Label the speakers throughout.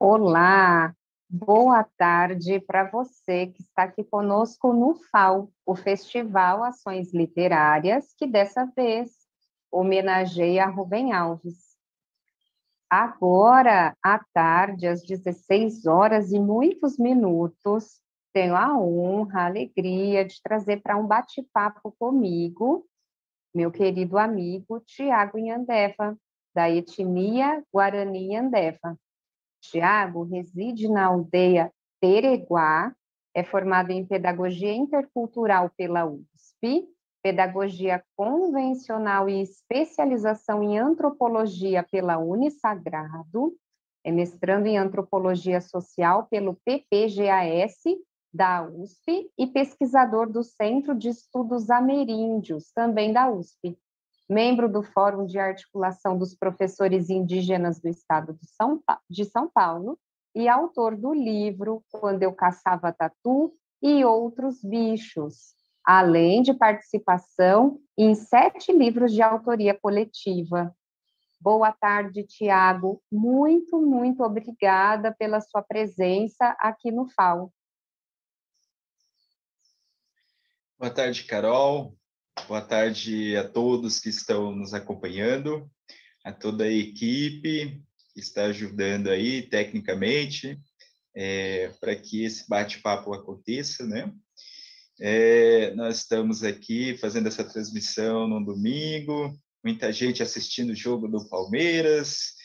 Speaker 1: Olá, boa tarde para você que está aqui conosco no FAO, o Festival Ações Literárias, que dessa vez homenageia Rubem Alves. Agora, à tarde, às 16 horas e muitos minutos, tenho a honra, a alegria de trazer para um bate-papo comigo, meu querido amigo Tiago Inhandeva, da etnia Guarani Inhandeva. Tiago reside na aldeia Tereguá, é formado em Pedagogia Intercultural pela USP, Pedagogia Convencional e Especialização em Antropologia pela Unisagrado, é mestrando em Antropologia Social pelo PPGAS da USP e pesquisador do Centro de Estudos Ameríndios, também da USP. Membro do Fórum de Articulação dos Professores Indígenas do Estado de São Paulo e autor do livro Quando Eu Caçava Tatu e Outros Bichos, além de participação em 7 livros de autoria coletiva. Boa tarde, Tiago. Muito obrigada pela sua presença aqui no FAO.
Speaker 2: Boa tarde, Carol. Boa tarde a todos que estão nos acompanhando, a toda a equipe que está ajudando aí tecnicamente para que esse bate-papo aconteça, né? Nós estamos aqui fazendo essa transmissão no domingo, muita gente assistindo o jogo do Palmeiras,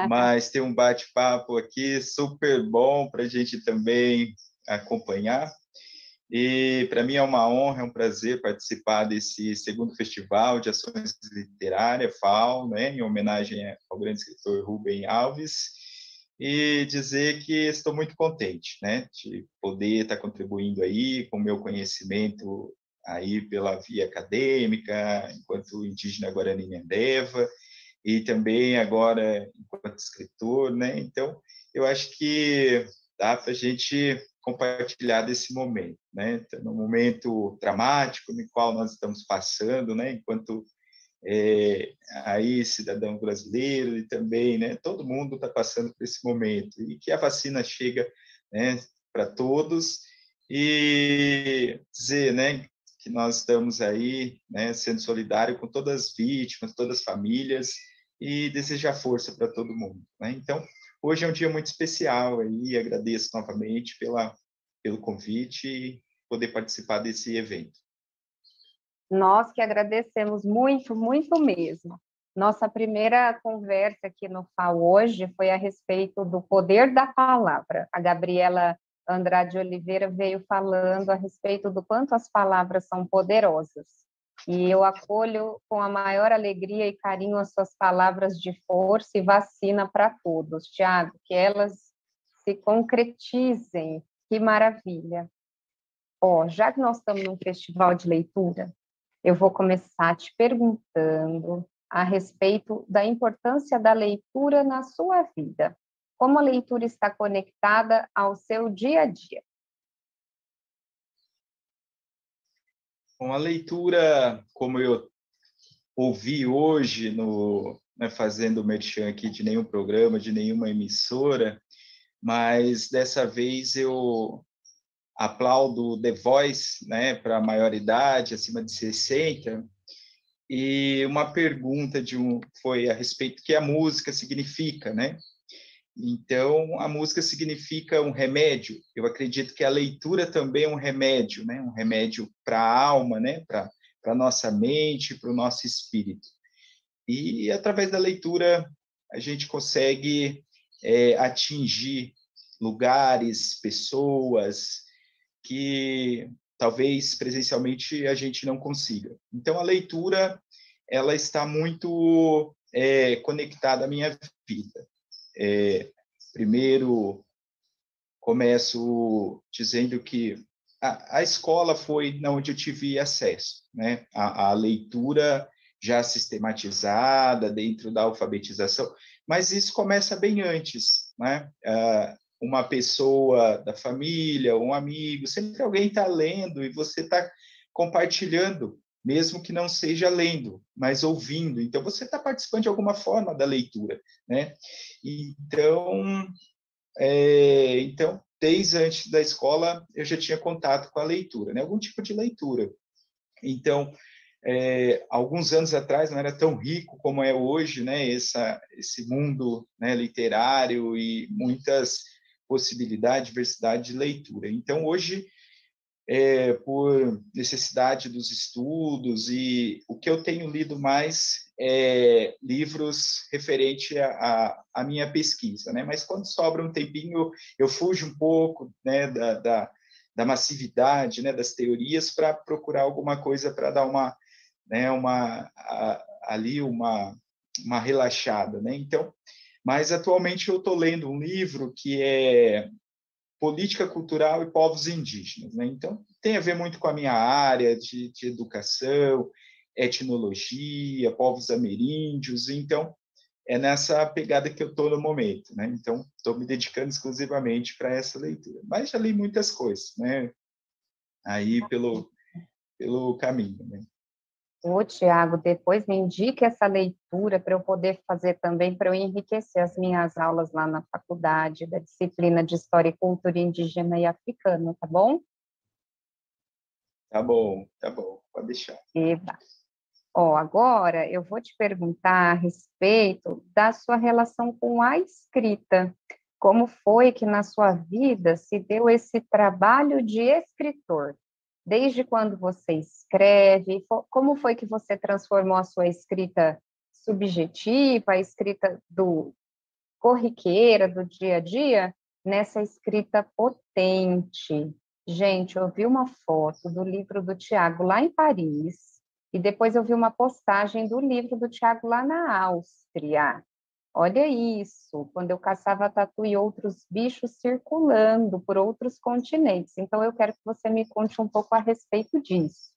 Speaker 2: mas tem um bate-papo aqui super bom para a gente também acompanhar. E para mim é uma honra, é um prazer participar desse segundo Festival de Ações Literárias, FAO, né, em homenagem ao grande escritor Rubem Alves, e dizer que estou muito contente, né, de poder estar contribuindo aí com o meu conhecimento aí pela via acadêmica, enquanto indígena Guarani Inhandeva, e também agora enquanto escritor, né. Então, eu acho que dá para a gente compartilhar desse momento, né? No momento dramático no qual nós estamos passando, né? Enquanto aí cidadão brasileiro e também, né? Todo mundo está passando por esse momento e que a vacina chega, né? Para todos e dizer, né? Que nós estamos aí, né? Sendo solidário com todas as vítimas, todas as famílias e desejar força para todo mundo, né? Então hoje é um dia muito especial e agradeço novamente pelo convite e poder participar desse evento.
Speaker 1: Nós que agradecemos muito mesmo. Nossa primeira conversa aqui no FAO hoje foi a respeito do poder da palavra. A Gabriela Andrade Oliveira veio falando a respeito do quanto as palavras são poderosas. E eu acolho com a maior alegria e carinho as suas palavras de força e vacina para todos. Tiago, que elas se concretizem. Que maravilha. Já que nós estamos num festival de leitura, eu vou começar te perguntando a respeito da importância da leitura na sua vida. Como a leitura está conectada ao seu dia a dia?
Speaker 2: Bom, a leitura, como eu ouvi hoje, fazendo o merchan aqui de nenhum programa, de nenhuma emissora, mas dessa vez eu aplaudo The Voice, né, para a maioridade, acima de 60, e uma pergunta foi a respeito do que a música significa, né? Então, a música significa um remédio. Eu acredito que a leitura também é um remédio, né? Um remédio para a alma, né? Para a nossa mente, para o nosso espírito. E, através da leitura, a gente consegue atingir lugares, pessoas que talvez presencialmente a gente não consiga. Então, a leitura ela está muito conectada à minha vida. Primeiro, começo dizendo que a escola foi onde eu tive acesso, né? A leitura já sistematizada dentro da alfabetização, mas isso começa bem antes, né? Uma pessoa da família, um amigo, sempre alguém está lendo e você está compartilhando, mesmo que não seja lendo, mas ouvindo. Então, você está participando de alguma forma da leitura, né? Então, Então, desde antes da escola, eu já tinha contato com a leitura, né? Algum tipo de leitura. Então, alguns anos atrás não era tão rico como é hoje, né? Esse mundo, né, literário e muitas possibilidades, diversidade de leitura. Então, hoje, por necessidade dos estudos, e o que eu tenho lido mais é livros referente à minha pesquisa, né? Mas quando sobra um tempinho, eu fujo um pouco, né, da massividade, né, das teorias, para procurar alguma coisa para dar né, ali uma relaxada, né? Então, mas atualmente eu estou lendo um livro que é Política Cultural e Povos Indígenas, né? Então, tem a ver muito com a minha área de educação, etnologia, povos ameríndios. Então, é nessa pegada que eu estou no momento, né? Então, estou me dedicando exclusivamente para essa leitura. Mas já li muitas coisas, né? Aí pelo caminho, né?
Speaker 1: Ô, Tiago, depois me indique essa leitura para eu poder fazer também, para eu enriquecer as minhas aulas lá na faculdade, da disciplina de História e Cultura Indígena e Africana, tá bom?
Speaker 2: Tá bom, pode deixar.
Speaker 1: Eba. Ó, agora eu vou te perguntar a respeito da sua relação com a escrita. Como foi que na sua vida se deu esse trabalho de escritor? Desde quando você escreve? Como foi que você transformou a sua escrita subjetiva, a escrita do corriqueira, do dia a dia, nessa escrita potente? Gente, eu vi uma foto do livro do Tiago lá em Paris, e depois eu vi uma postagem do livro do Tiago lá na Áustria. Olha isso, quando eu caçava tatu e outros bichos circulando por outros continentes. Então, eu quero que você me conte um pouco a respeito disso.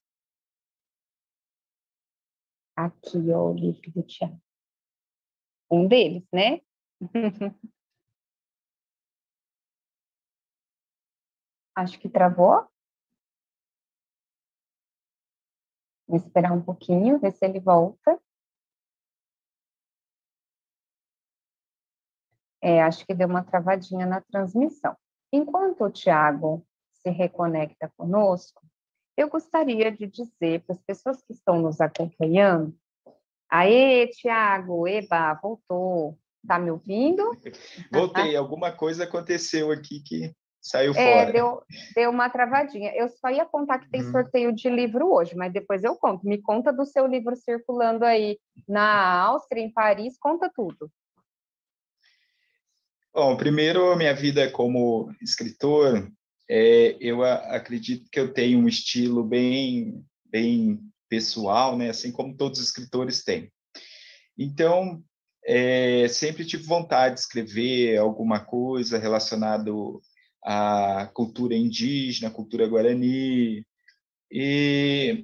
Speaker 1: Aqui, ó, o livro do Tiago. Um deles, né? Acho que travou. Vou esperar um pouquinho, ver se ele volta. Acho que deu uma travadinha na transmissão. Enquanto o Tiago se reconecta conosco, eu gostaria de dizer para as pessoas que estão nos acompanhando: aê, Tiago, eba, voltou. Tá me ouvindo?
Speaker 2: Voltei, alguma coisa aconteceu aqui que saiu fora.
Speaker 1: Deu uma travadinha. Eu só ia contar que tem
Speaker 2: Uhum.
Speaker 1: sorteio de livro hoje, mas depois eu conto. Me conta do seu livro circulando aí na Áustria, em Paris, conta tudo.
Speaker 2: Bom, primeiro, a minha vida como escritor, eu acredito que eu tenho um estilo bem pessoal, né? Assim como todos os escritores têm. Então, sempre tive vontade de escrever alguma coisa relacionado à cultura indígena, cultura guarani,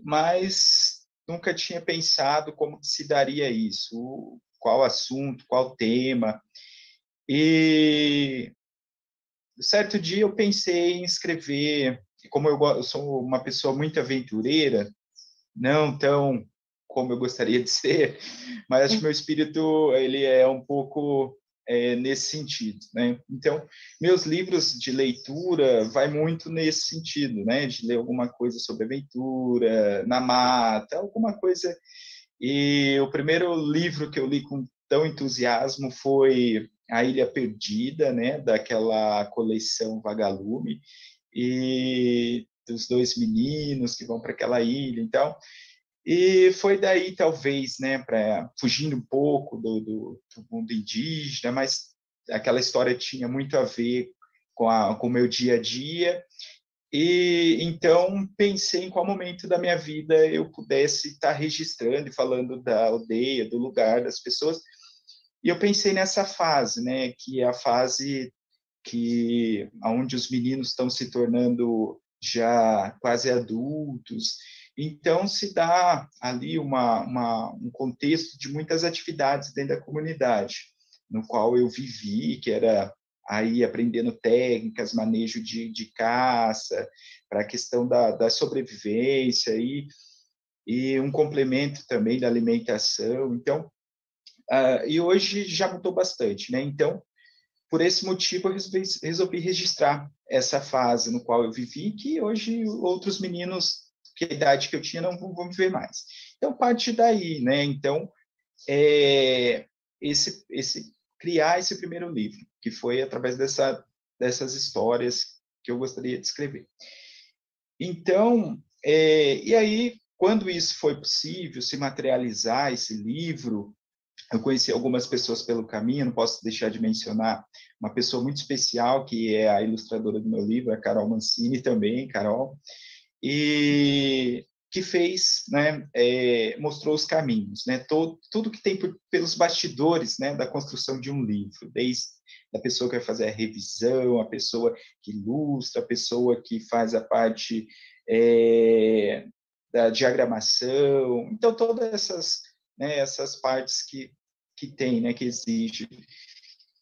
Speaker 2: mas nunca tinha pensado como se daria isso, qual assunto, qual tema. E certo dia eu pensei em escrever, como eu sou uma pessoa muito aventureira, não tão como eu gostaria de ser, mas acho que meu espírito ele é um pouco nesse sentido, né? Então, meus livros de leitura vai muito nesse sentido, né? De ler alguma coisa sobre aventura, na mata, alguma coisa. E o primeiro livro que eu li com tão entusiasmo foi A Ilha Perdida, né? Daquela coleção Vagalume, e dos dois meninos que vão para aquela ilha. Então, e foi daí, talvez, né, fugindo um pouco do mundo indígena, mas aquela história tinha muito a ver com o meu dia a dia. E então pensei em qual momento da minha vida eu pudesse estar registrando e falando da aldeia, do lugar, das pessoas. E eu pensei nessa fase, né, que é a fase onde os meninos estão se tornando já quase adultos. Então, se dá ali um contexto de muitas atividades dentro da comunidade, no qual eu vivi, que era aí aprendendo técnicas, manejo de caça, para a questão da sobrevivência e um complemento também da alimentação. Então, e hoje já mudou bastante, né? Então, por esse motivo, eu resolvi registrar essa fase no qual eu vivi, que hoje outros meninos, que a idade que eu tinha, não vão viver mais. Então, parte daí, né? Então, criar esse primeiro livro, que foi através dessas histórias que eu gostaria de escrever. Então, e aí, quando isso foi possível, se materializar esse livro, eu conheci algumas pessoas pelo caminho, não posso deixar de mencionar uma pessoa muito especial, que é a ilustradora do meu livro, a Carol Mancini também, Carol, e que fez, né, mostrou os caminhos, né, tudo que tem pelos bastidores, né, da construção de um livro, desde a pessoa que vai fazer a revisão, a pessoa que ilustra, a pessoa que faz a parte da diagramação, então todas essas, né, essas partes que tem, né, que exige.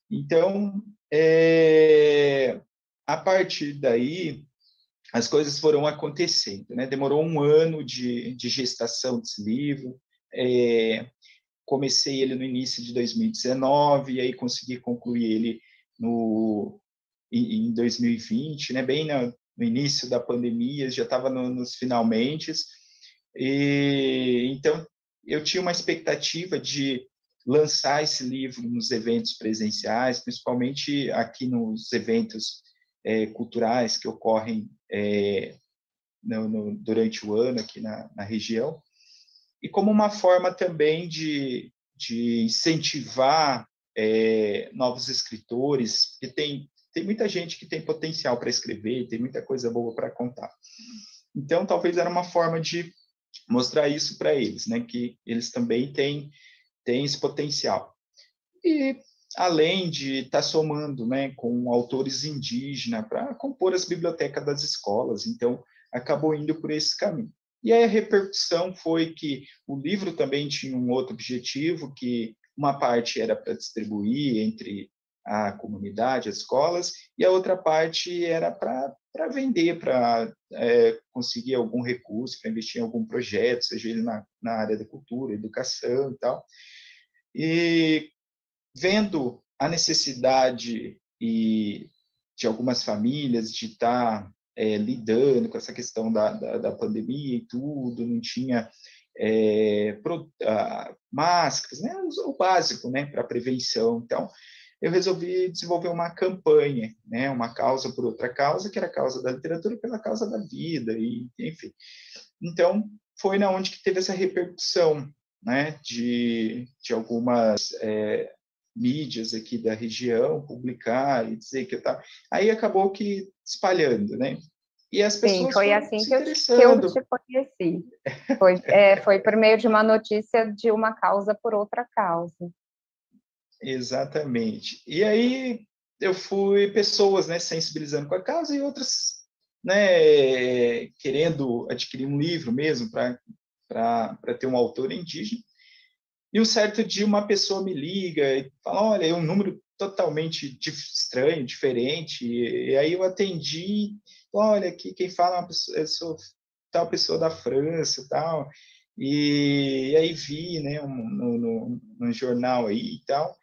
Speaker 2: Então, a partir daí, as coisas foram acontecendo, né? Demorou um ano de gestação desse livro. Comecei ele no início de 2019 e aí consegui concluir ele em 2020, né? Bem no início da pandemia, já estava nos finalmente. Então, eu tinha uma expectativa de lançar esse livro nos eventos presenciais, principalmente aqui nos eventos culturais que ocorrem durante o ano aqui na região, e como uma forma também de incentivar novos escritores, porque tem muita gente que tem potencial para escrever, tem muita coisa boa para contar. Então, talvez era uma forma de mostrar isso para eles, né, que eles também têm esse potencial. E além de estar somando, né, com autores indígenas para compor as bibliotecas das escolas, então acabou indo por esse caminho. E aí a repercussão foi que o livro também tinha um outro objetivo, que uma parte era para distribuir entre a comunidade, as escolas, e a outra parte era para vender, para conseguir algum recurso, para investir em algum projeto, seja ele na área da cultura, educação e tal. E vendo a necessidade de algumas famílias de estar lidando com essa questão da pandemia e tudo, não tinha máscaras, né, o básico, né, para prevenção. Então, eu resolvi desenvolver uma campanha, né, uma causa por outra causa, que era a causa da literatura pela causa da vida, e enfim. Então, foi na onde que teve essa repercussão, né, de algumas mídias aqui da região publicar e dizer que eu estava. Aí acabou que espalhando, né? E as
Speaker 1: Sim,
Speaker 2: pessoas
Speaker 1: foi
Speaker 2: foram
Speaker 1: assim
Speaker 2: se
Speaker 1: que eu
Speaker 2: interessando.
Speaker 1: te conheci. Foi por meio de uma notícia de uma causa por outra causa.
Speaker 2: Exatamente. E aí eu fui pessoas, né, sensibilizando com a causa e outras, né, querendo adquirir um livro mesmo para ter um autor indígena. E um certo dia uma pessoa me liga e fala, olha, é um número totalmente estranho, diferente. E aí eu atendi, olha, aqui quem fala é uma pessoa, eu sou tal pessoa da França e tal. E aí vi, né, no jornal aí e tal,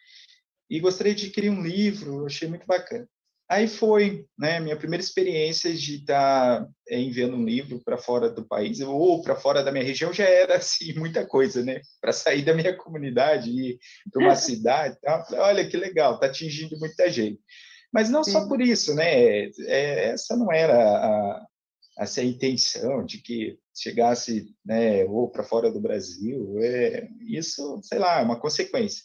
Speaker 2: e gostaria de adquirir um livro, eu achei muito bacana. Aí foi, né, minha primeira experiência de estar enviando um livro para fora do país, ou para fora da minha região, já era assim, muita coisa, né? Para sair da minha comunidade e ir para uma cidade, tal. Olha que legal, está atingindo muita gente. Mas não só por isso, né? Essa não era a intenção de que chegasse, né, ou para fora do Brasil. Isso, sei lá, é uma consequência.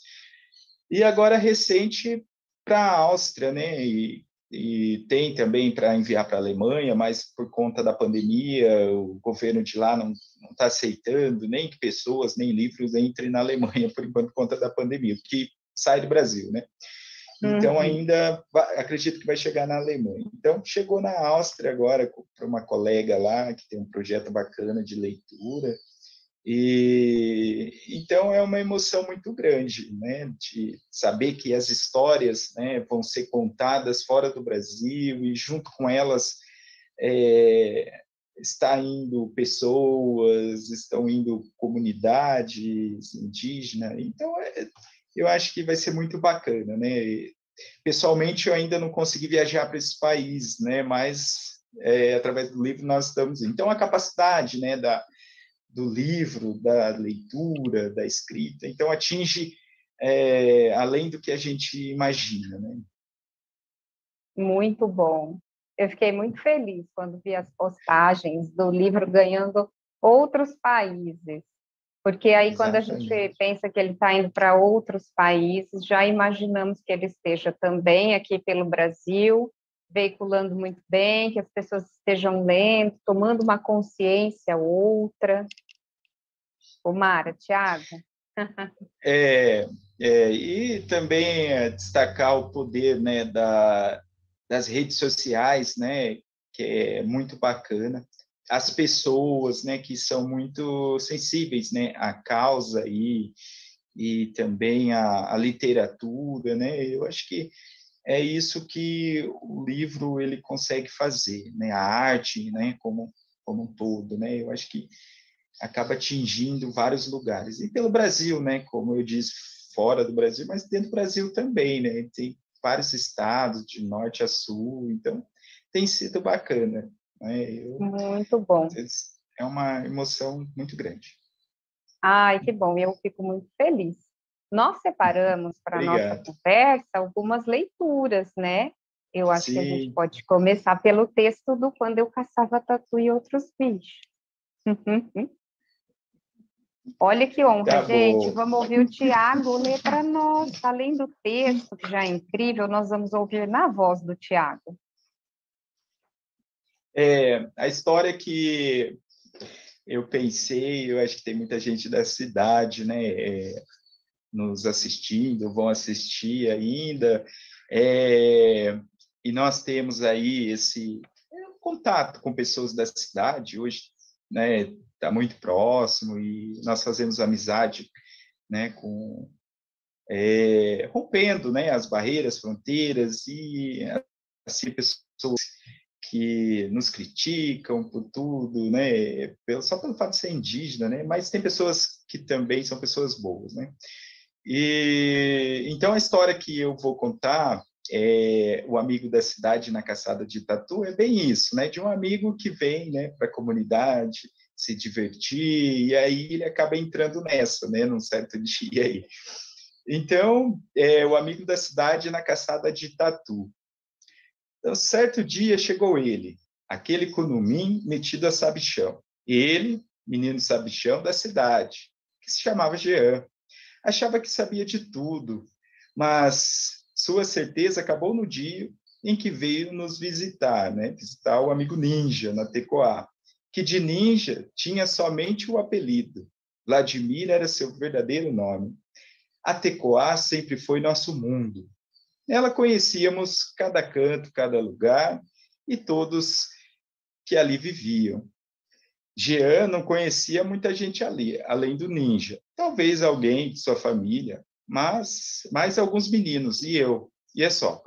Speaker 2: E agora recente para a Áustria, né? E tem também para enviar para a Alemanha, mas por conta da pandemia, o governo de lá não está aceitando nem que pessoas, nem livros entrem na Alemanha por enquanto, por conta da pandemia, o que sai do Brasil, né? Então, ainda acredito que vai chegar na Alemanha. Então, chegou na Áustria agora, para uma colega lá, que tem um projeto bacana de leitura, e então é uma emoção muito grande, né, de saber que as histórias, né, vão ser contadas fora do Brasil e junto com elas está indo pessoas, estão indo comunidades indígenas. Então eu acho que vai ser muito bacana, né, Pessoalmente, eu ainda não consegui viajar para esses países, né? Mas através do livro nós estamos. Então, a capacidade, né, do livro, da leitura, da escrita, então atinge além do que a gente imagina, né?
Speaker 1: Muito bom. Eu fiquei muito feliz quando vi as postagens do livro ganhando outros países, porque aí quando a gente
Speaker 2: Exatamente.
Speaker 1: pensa que ele está indo para outros países, já imaginamos que ele esteja também aqui pelo Brasil, veiculando muito bem, que as pessoas estejam lendo, tomando uma consciência outra. Ô, Mara, Tiago?
Speaker 2: É, e também destacar o poder, né, das redes sociais, né, que é muito bacana. As pessoas, né, que são muito sensíveis, né, à causa e também à literatura, né. Eu acho que é isso que o livro ele consegue fazer, né, a arte, né, como um todo, né. Eu acho que acaba atingindo vários lugares. E pelo Brasil, né? Como eu disse, fora do Brasil, mas dentro do Brasil também, né? Tem vários estados, de norte a sul, então tem sido bacana. Né?
Speaker 1: Muito bom.
Speaker 2: É uma emoção muito grande.
Speaker 1: Ai, que bom, eu fico muito feliz. Nós separamos para a nossa
Speaker 2: Obrigado.
Speaker 1: conversa algumas leituras, né? Eu acho que a gente
Speaker 2: Sim,
Speaker 1: pode começar pelo texto do Quando Eu Caçava Tatu e Outros Bichos. Olha que honra,
Speaker 2: tá
Speaker 1: gente.
Speaker 2: bom.
Speaker 1: Vamos ouvir o Tiago ler para nós. Além do texto, que já é incrível, nós vamos ouvir na voz do Tiago.
Speaker 2: A história que eu pensei, eu acho que tem muita gente da cidade, né? Nos assistindo, vão assistir ainda. E nós temos aí esse contato com pessoas da cidade, hoje né, está muito próximo e nós fazemos amizade né, rompendo né, as barreiras, fronteiras e assim, pessoas que nos criticam por tudo, né, só pelo fato de ser indígena, né, mas tem pessoas que também são pessoas boas, né. E então a história que eu vou contar o amigo da cidade na caçada de tatu é bem isso, né? De um amigo que vem, né, para a comunidade se divertir e aí ele acaba entrando nessa, né? Num certo dia aí. Então o amigo da cidade na caçada de tatu. Então certo dia chegou ele, aquele curumim metido a sabichão. Ele, menino sabichão da cidade, que se chamava Jean. Achava que sabia de tudo, mas sua certeza acabou no dia em que veio nos visitar, né? Visitar o amigo ninja na Tecoá, que de ninja tinha somente o apelido. Vladimir era seu verdadeiro nome. A Tecoá sempre foi nosso mundo. Nela conhecíamos cada canto, cada lugar e todos que ali viviam. Jean não conhecia muita gente ali, além do ninja. Talvez alguém de sua família, mas mais alguns meninos, e eu. E é só.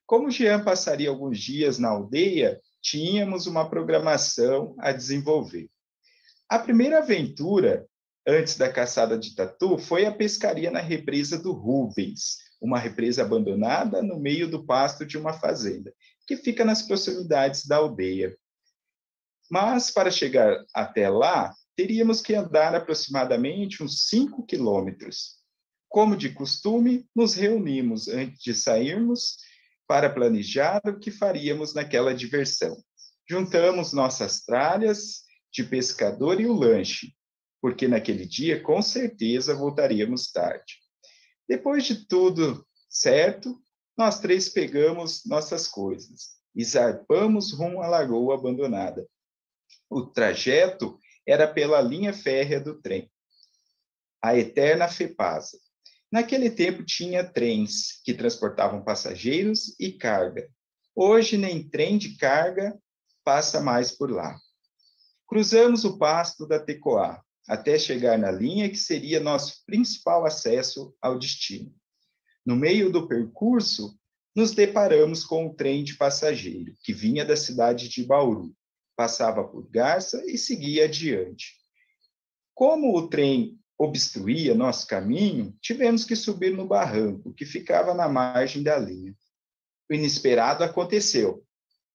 Speaker 2: Como Jean passaria alguns dias na aldeia, tínhamos uma programação a desenvolver. A primeira aventura, antes da caçada de tatu, foi a pescaria na represa do Rubens, uma represa abandonada no meio do pasto de uma fazenda, que fica nas proximidades da aldeia. Mas, para chegar até lá, teríamos que andar aproximadamente uns 5 quilômetros. Como de costume, nos reunimos antes de sairmos para planejar o que faríamos naquela diversão. Juntamos nossas tralhas de pescador e o lanche, porque naquele dia, com certeza, voltaríamos tarde. Depois de tudo certo, nós três pegamos nossas coisas e zarpamos rumo à lagoa abandonada. O trajeto era pela linha férrea do trem, a eterna FEPASA. Naquele tempo tinha trens que transportavam passageiros e carga. Hoje nem trem de carga passa mais por lá. Cruzamos o pasto da Tecoá, até chegar na linha que seria nosso principal acesso ao destino. No meio do percurso, nos deparamos com um trem de passageiro, que vinha da cidade de Bauru, passava por Garça e seguia adiante. Como o trem obstruía nosso caminho, tivemos que subir no barranco, que ficava na margem da linha. O inesperado aconteceu.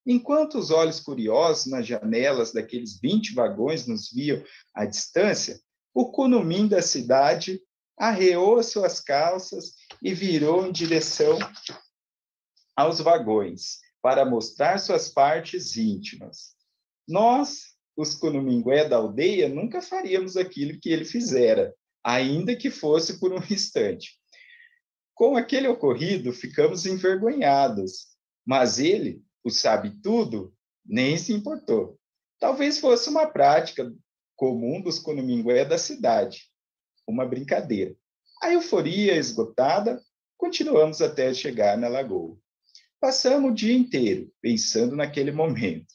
Speaker 2: Enquanto os olhos curiosos nas janelas daqueles 20 vagões nos viam à distância, o Kunumim da cidade arreou as suas calças e virou em direção aos vagões para mostrar suas partes íntimas. Nós, os Kunumingué da aldeia, nunca faríamos aquilo que ele fizera, ainda que fosse por um instante. Com aquele ocorrido, ficamos envergonhados, mas ele, o sabe-tudo, nem se importou. Talvez fosse uma prática comum dos Kunumingué da cidade, uma brincadeira. A euforia esgotada, continuamos até chegar na lagoa. Passamos o dia inteiro pensando naquele momento.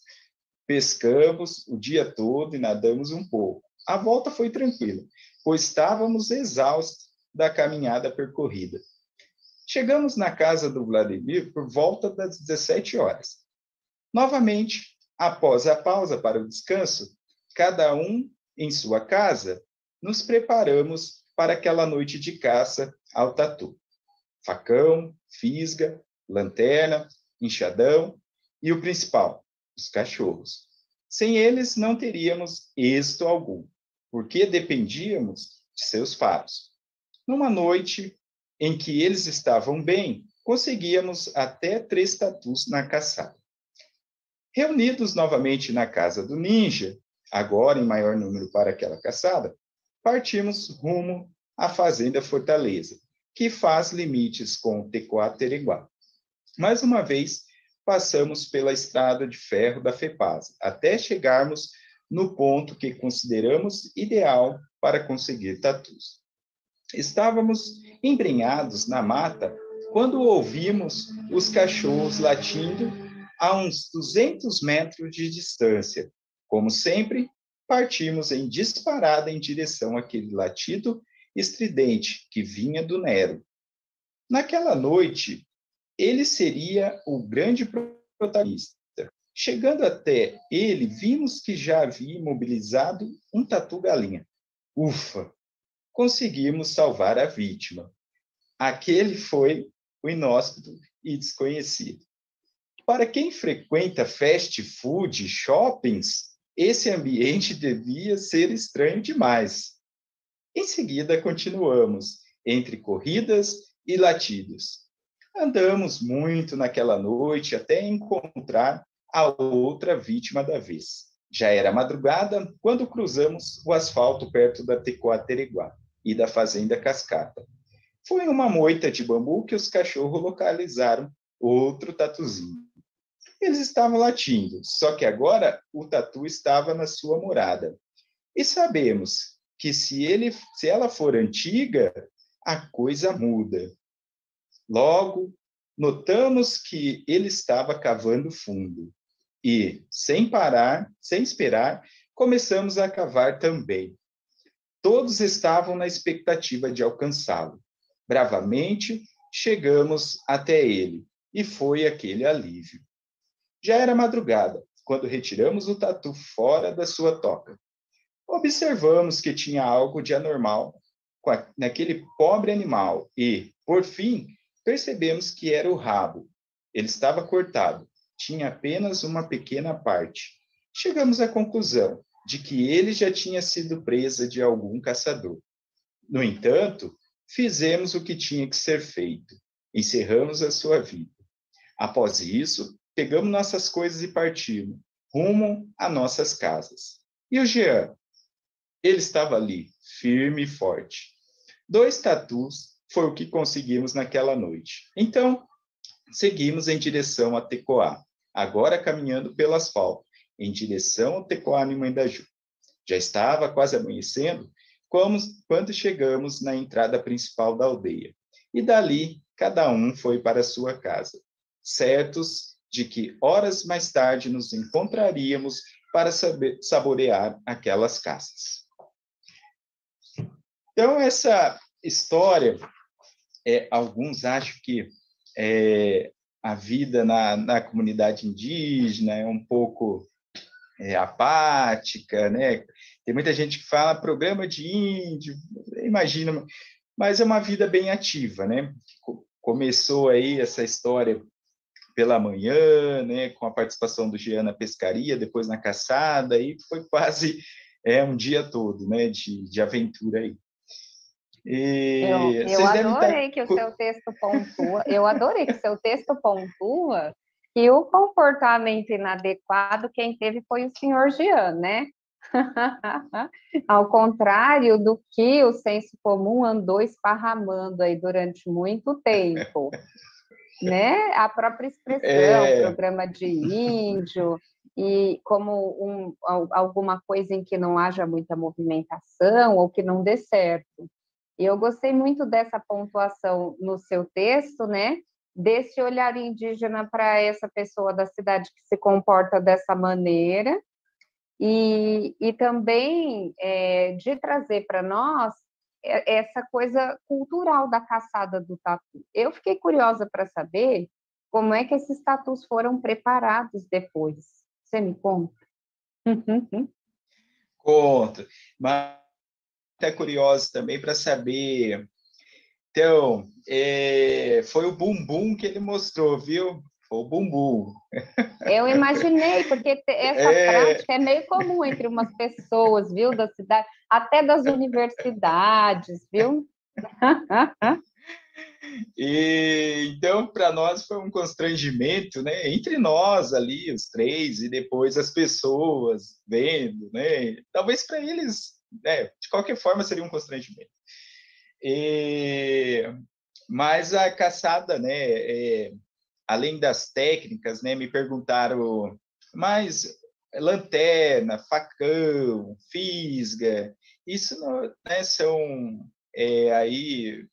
Speaker 2: Pescamos o dia todo e nadamos um pouco. A volta foi tranquila, pois estávamos exaustos da caminhada percorrida. Chegamos na casa do Vladimir por volta das 17 horas. Novamente, após a pausa para o descanso, cada um em sua casa, nos preparamos para aquela noite de caça ao tatu. Facão, fisga, lanterna, enxadão e o principal, os cachorros. Sem eles, não teríamos êxito algum, porque dependíamos de seus faros. Numa noite em que eles estavam bem, conseguíamos até 3 tatus na caçada. Reunidos novamente na casa do ninja, agora em maior número para aquela caçada, partimos rumo à fazenda Fortaleza, que faz limites com o Tecoá-Tereguá. Mais uma vez, passamos pela estrada de ferro da FEPASA, até chegarmos no ponto que consideramos ideal para conseguir tatus. Estávamos embrenhados na mata quando ouvimos os cachorros latindo a uns 200 metros de distância. Como sempre, partimos em disparada em direção àquele latido estridente que vinha do Nero. Naquela noite, ele seria o grande protagonista. Chegando até ele, vimos que já havia imobilizado um tatu-galinha. Ufa! Conseguimos salvar a vítima. Aquele foi o inóspito e desconhecido. Para quem frequenta fast food, shoppings, esse ambiente devia ser estranho demais. Em seguida, continuamos, entre corridas e latidos. Andamos muito naquela noite até encontrar a outra vítima da vez. Já era madrugada quando cruzamos o asfalto perto da Tecoá-Tereguá e da fazenda Cascata. Foi uma moita de bambu que os cachorros localizaram outro tatuzinho. Eles estavam latindo, só que agora o tatu estava na sua morada. E sabemos que se ela for antiga, a coisa muda. Logo, notamos que ele estava cavando fundo. E, sem esperar, começamos a cavar também. Todos estavam na expectativa de alcançá-lo. Bravamente, chegamos até ele, e foi aquele alívio. Já era madrugada, quando retiramos o tatu fora da sua toca. Observamos que tinha algo de anormal naquele pobre animal e, por fim, percebemos que era o rabo. Ele estava cortado, tinha apenas uma pequena parte. Chegamos à conclusão de que ele já tinha sido presa de algum caçador. No entanto, fizemos o que tinha que ser feito. Encerramos a sua vida. Após isso, pegamos nossas coisas e partimos, rumo a nossas casas. E o Jean? Ele estava ali, firme e forte. 2 tatus foi o que conseguimos naquela noite. Então, seguimos em direção a Tecoá, agora caminhando pelo asfalto, em direção ao Tecoá no Mandaju. Já estava quase amanhecendo quando chegamos na entrada principal da aldeia. E dali, cada um foi para sua casa, certos de que horas mais tarde nos encontraríamos para saborear aquelas caças. Então, essa história, alguns acham que a vida na comunidade indígena é um pouco apática, né? Tem muita gente que fala programa de índio, imagina, mas é uma vida bem ativa, né? Começou aí essa história pela manhã, né, com a participação do Jean na pescaria, depois na caçada, e foi quase um dia todo, né, de aventura aí. E
Speaker 1: Eu
Speaker 2: vocês devem estar...
Speaker 1: adorei que o seu texto pontua, eu adorei que o seu texto pontua que o comportamento inadequado quem teve foi o senhor Jean, né? Ao contrário do que o senso comum andou esparramando aí durante muito tempo, né? A própria expressão,
Speaker 2: É,
Speaker 1: programa de índio, e como alguma coisa em que não haja muita movimentação ou que não dê certo. E eu gostei muito dessa pontuação no seu texto, né? Desse olhar indígena para essa pessoa da cidade que se comporta dessa maneira, e também de trazer para nós essa coisa cultural da caçada do tatu. Eu fiquei curiosa para saber como é que esses tatus foram preparados depois. Você me conta?
Speaker 2: conta, mas até curioso também para saber. Então, foi o bumbum que ele mostrou, viu? Foi o bumbum.
Speaker 1: Eu imaginei, porque essa
Speaker 2: É,
Speaker 1: prática é meio comum entre umas pessoas, viu, da cidade, até das universidades, viu?
Speaker 2: e então, para nós foi um constrangimento, né? Entre nós ali, os três, e depois as pessoas vendo, né? Talvez para eles, né? De qualquer forma, seria um constrangimento. E, mas a caçada, né? Além das técnicas, né? Me perguntaram, mas lanterna, facão, fisga, isso não, né, são aí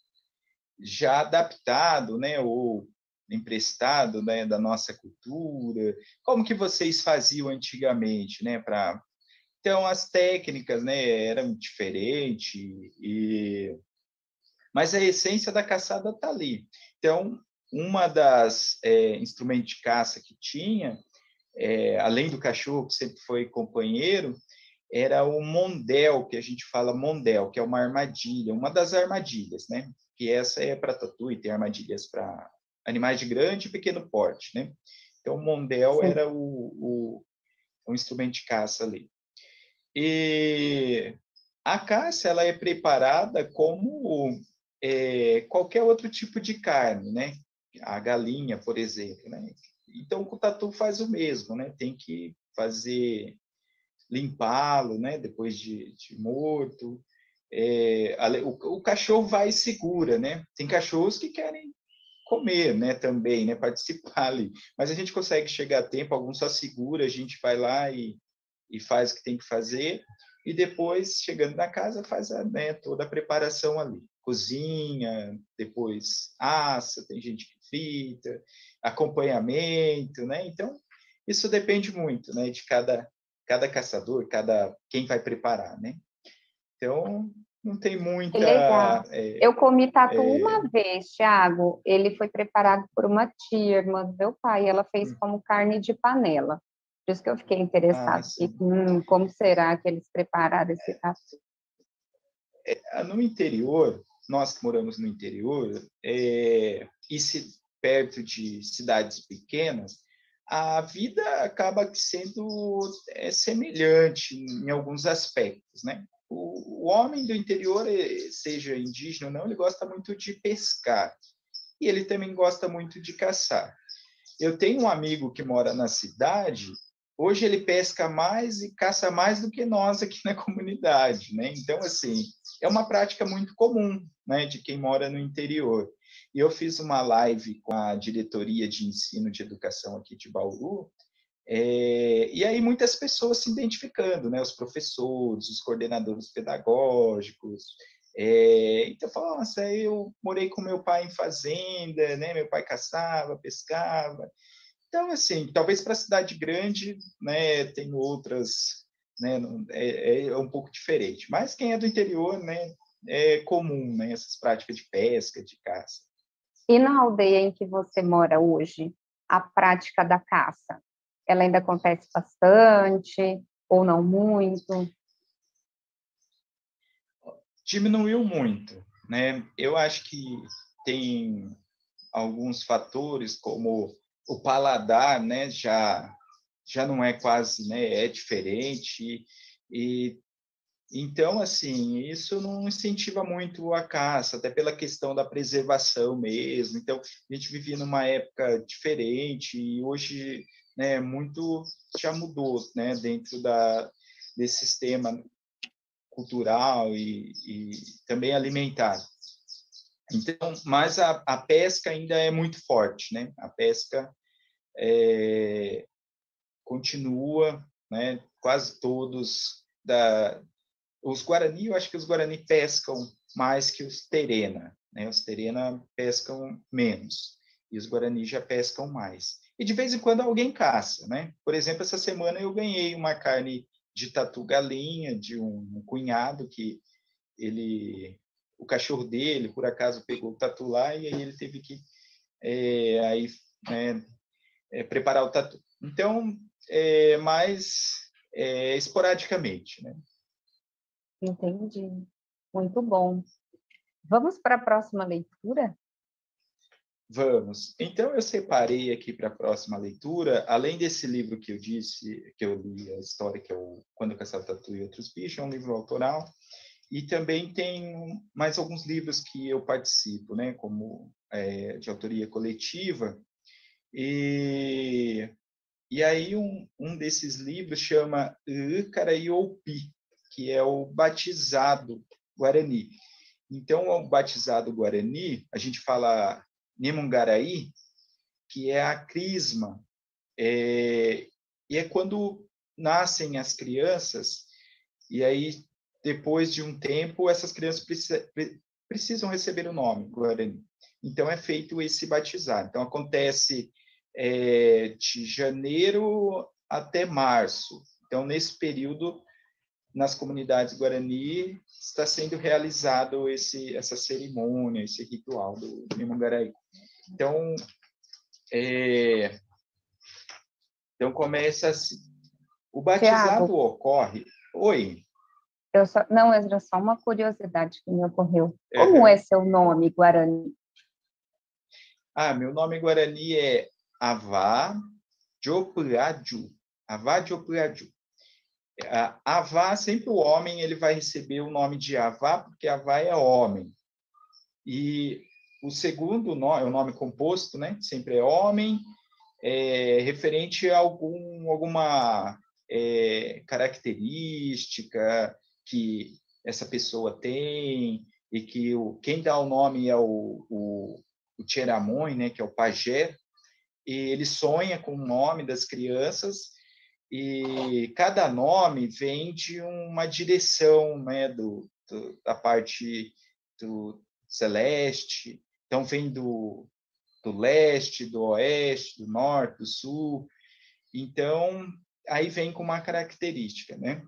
Speaker 2: já adaptado, né, ou emprestado, né, da nossa cultura. Como que vocês faziam antigamente, né, para... Então as técnicas, né, eram diferentes mas a essência da caçada está ali. Então, uma das instrumentos de caça que tinha, além do cachorro que sempre foi companheiro, era o mondel, que a gente fala mondel, que é uma armadilha, uma das armadilhas, né? Que essa é para tatu e tem armadilhas para animais de grande e pequeno porte, né? Então, o mondel
Speaker 1: Sim.
Speaker 2: era o instrumento de caça ali. E a caça ela é preparada como qualquer outro tipo de carne, né? A galinha, por exemplo, né? Então, o tatu faz o mesmo, né? Tem que fazer limpá-lo, né? Depois de morto. O cachorro vai e segura, né? Tem cachorros que querem comer, né? Também, né? Participar ali. Mas a gente consegue chegar a tempo, alguns só segura, a gente vai lá e faz o que tem que fazer. E depois, chegando na casa, faz né, toda a preparação ali. Cozinha, depois assa, tem gente que frita, acompanhamento, né? Então, isso depende muito, né? De cada caçador, quem vai preparar, né? Então, não tem
Speaker 1: Que legal.
Speaker 2: muita...
Speaker 1: Eu comi tatu uma vez, Thiago. Ele foi preparado por uma tia, irmã do meu pai. Ela fez como carne de panela. Por isso que eu fiquei interessada. E,
Speaker 2: sim.
Speaker 1: como será que eles prepararam esse tatu?
Speaker 2: No interior, nós que moramos no interior, perto de cidades pequenas, a vida acaba sendo semelhante em alguns aspectos, né? O homem do interior, seja indígena ou não, ele gosta muito de pescar e ele também gosta muito de caçar. Eu tenho um amigo que mora na cidade. Hoje ele pesca mais e caça mais do que nós aqui na comunidade, né? Então, assim, é uma prática muito comum, né, de quem mora no interior. E eu fiz uma live com a diretoria de ensino de educação aqui de Bauru, e aí muitas pessoas se identificando, né? Os professores, os coordenadores pedagógicos. Então, eu falo, nossa, eu morei com meu pai em fazenda, né? Meu pai caçava, pescava. Então, assim, talvez para a cidade grande, né, tem outras, né, é um pouco diferente. Mas quem é do interior, né, é comum, né, essas práticas de pesca, de caça.
Speaker 1: E na aldeia em que você mora hoje, a prática da caça? ela ainda acontece bastante, ou não muito?
Speaker 2: Diminuiu muito, né? Eu acho que tem alguns fatores, como o paladar, né? Já não é quase, né? É diferente e então, assim, isso não incentiva muito a caça, até pela questão da preservação mesmo. Então, a gente vivia numa época diferente e hoje, né, muito já mudou, né, dentro desse sistema cultural e também alimentar. Então, mas a pesca ainda é muito forte, né? A pesca continua, né? Quase todos os Guarani, eu acho que os Guarani pescam mais que os Terena, né? Os Terena pescam menos e os Guarani já pescam mais. E de vez em quando alguém caça, né? Por exemplo, essa semana eu ganhei uma carne de tatu-galinha de um cunhado que o cachorro dele, por acaso, pegou o tatu lá e aí ele teve que aí, né, preparar o tatu. Então, mais esporadicamente, né?
Speaker 1: Entendi. Muito bom. Vamos para a próxima leitura?
Speaker 2: Vamos. Então, eu separei aqui para a próxima leitura, além desse livro que eu disse, que eu li a história, que é o Quando eu Caçava Tatu e Outros Bichos, é um livro autoral, e também tem mais alguns livros que eu participo, né, como de autoria coletiva, e aí um desses livros chama Icaraiopi, que é o batizado Guarani. Então, o batizado Guarani, a gente fala Nemungaraí, que é a crisma, e é quando nascem as crianças, e aí, depois de um tempo, essas crianças precisam receber o nome Guarani. Então, é feito esse batizado. Então, acontece de janeiro até março. Então, nesse período, nas comunidades Guarani, está sendo realizado essa cerimônia, esse ritual do Nemungaraí. Então, então começa assim. O batizado
Speaker 1: Tiago,
Speaker 2: ocorre... Oi.
Speaker 1: não, era só uma curiosidade que me ocorreu. Como é
Speaker 2: Uhum.
Speaker 1: seu nome, Guarani?
Speaker 2: Meu nome Guarani é Avá Diopuadu. Avá Diopuadu. Avá, sempre o homem ele vai receber o nome de Avá, porque Avá é homem. E o segundo nome, o nome composto, né? Sempre é homem, referente a alguma característica que essa pessoa tem, e que quem dá o nome é o Tcheramon, né, que é o pajé, e ele sonha com o nome das crianças, e cada nome vem de uma direção, né, da parte do celeste, então vem do leste, do oeste, do norte, do sul. Então, aí vem com uma característica, né?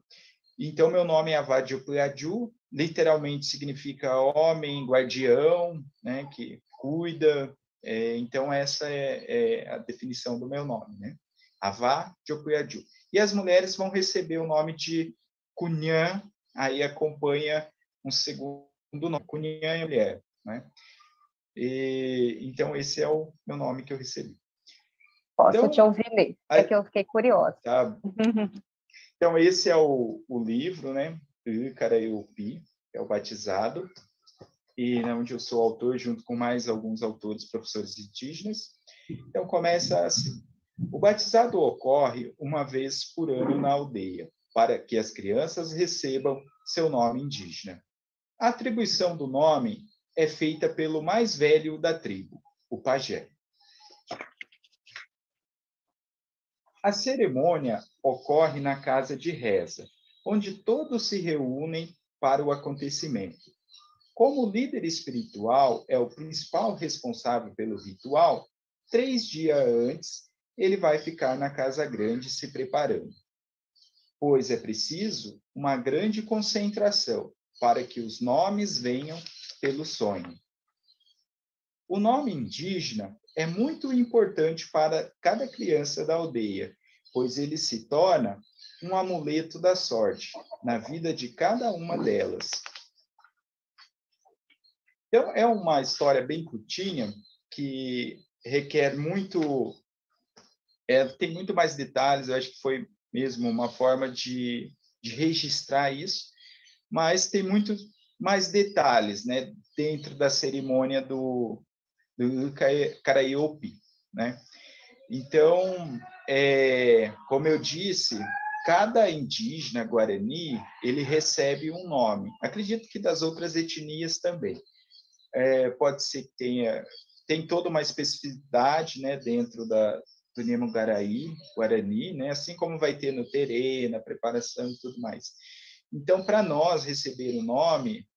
Speaker 2: Então, meu nome é Avadio Puiadu, literalmente significa homem, guardião, né, que cuida. Então, essa é a definição do meu nome, né? Avadio Puiadu. E as mulheres vão receber o nome de Cunhã, aí acompanha um segundo nome, Cunhã é mulher, né? Então, esse é o meu nome que eu recebi.
Speaker 1: Posso te
Speaker 2: Então,
Speaker 1: ouvir ler, é que eu fiquei curiosa.
Speaker 2: tá. Então, esse é o livro, né? Icaraiopi, é o batizado, e onde eu sou autor, junto com mais alguns autores, professores indígenas. Então, começa assim. O batizado ocorre uma vez por ano na aldeia, para que as crianças recebam seu nome indígena. A atribuição do nome é feita pelo mais velho da tribo, o pajé. A cerimônia ocorre na casa de reza, onde todos se reúnem para o acontecimento. Como o líder espiritual é o principal responsável pelo ritual, 3 dias antes ele vai ficar na casa grande se preparando, pois é preciso uma grande concentração para que os nomes venham pelo sonho. O nome indígena é muito importante para cada criança da aldeia, pois ele se torna um amuleto da sorte na vida de cada uma delas. Então, é uma história bem curtinha, que requer muito... tem muito mais detalhes, eu acho que foi mesmo uma forma de registrar isso, mas tem muito mais detalhes, né, dentro da cerimônia do Karaiope, né? Então, como eu disse, cada indígena guarani, ele recebe um nome. Acredito que das outras etnias também. Pode ser que tem toda uma especificidade, né, dentro do Guarani, né, assim como vai ter no terê, na preparação e tudo mais. Então, para nós receber o nome,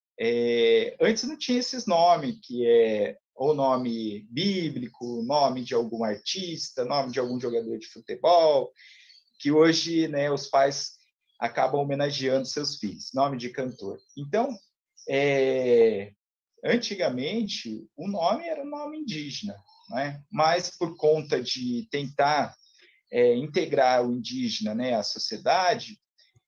Speaker 2: antes não tinha esses nomes, que é o nome bíblico, nome de algum artista, nome de algum jogador de futebol, que hoje, né, os pais acabam homenageando seus filhos, nome de cantor. Então, antigamente, o nome era um nome indígena, né? Mas por conta de tentar integrar o indígena, né, à sociedade,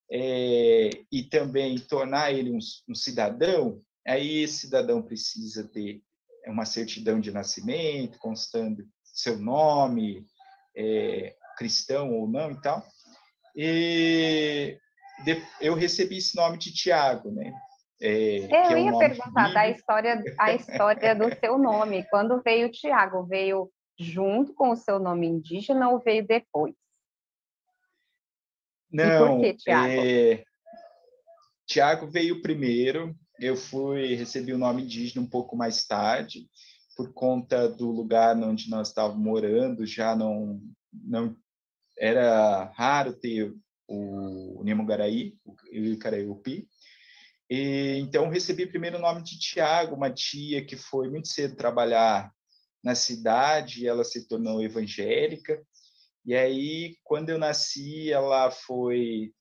Speaker 2: e também tornar ele um cidadão, aí esse cidadão precisa ter uma certidão de nascimento, constando seu nome, cristão ou não e tal. E eu recebi esse nome de Tiago, né? Que
Speaker 1: Eu
Speaker 2: é um
Speaker 1: ia
Speaker 2: nome
Speaker 1: perguntar
Speaker 2: bíblico.
Speaker 1: a história do seu nome. Quando veio o Tiago? Veio junto com o seu nome indígena ou veio depois? E por que
Speaker 2: Não,
Speaker 1: Tiago?
Speaker 2: Tiago veio primeiro. Eu recebi o nome indígena um pouco mais tarde, por conta do lugar onde nós estávamos morando. Já não era raro ter o Nemogaraí, o Caraiupi. Então, recebi primeiro o nome de Tiago, uma tia que foi muito cedo trabalhar na cidade, ela se tornou evangélica. E aí, quando eu nasci, ela foi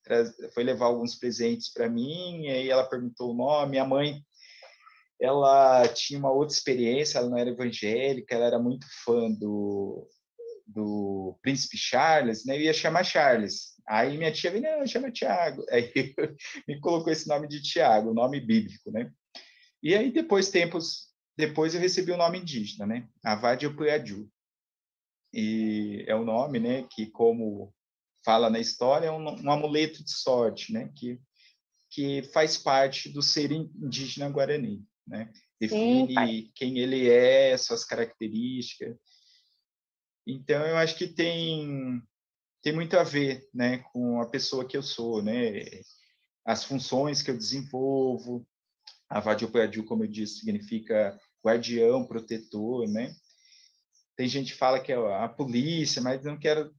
Speaker 2: levar alguns presentes para mim, e aí ela perguntou o nome. Minha mãe, ela tinha uma outra experiência, ela não era evangélica, ela era muito fã do Príncipe Charles, né? Eu ia chamar Charles. Aí minha tia veio, não, chama Tiago. Aí me colocou esse nome de Tiago, nome bíblico, né? E aí, tempos depois, eu recebi o nome indígena, né? Avadi Opuiadu. E é um nome, né, que, como fala na história, é um amuleto de sorte, né, que faz parte do ser indígena guarani, né?
Speaker 1: Sim,
Speaker 2: Define quem ele é, suas características. Então, eu acho que tem muito a ver, né, com a pessoa que eu sou, né? As funções que eu desenvolvo. Avadiopuiadu, como eu disse, significa guardião, protetor, né? Tem gente que fala que é a polícia, mas não quero...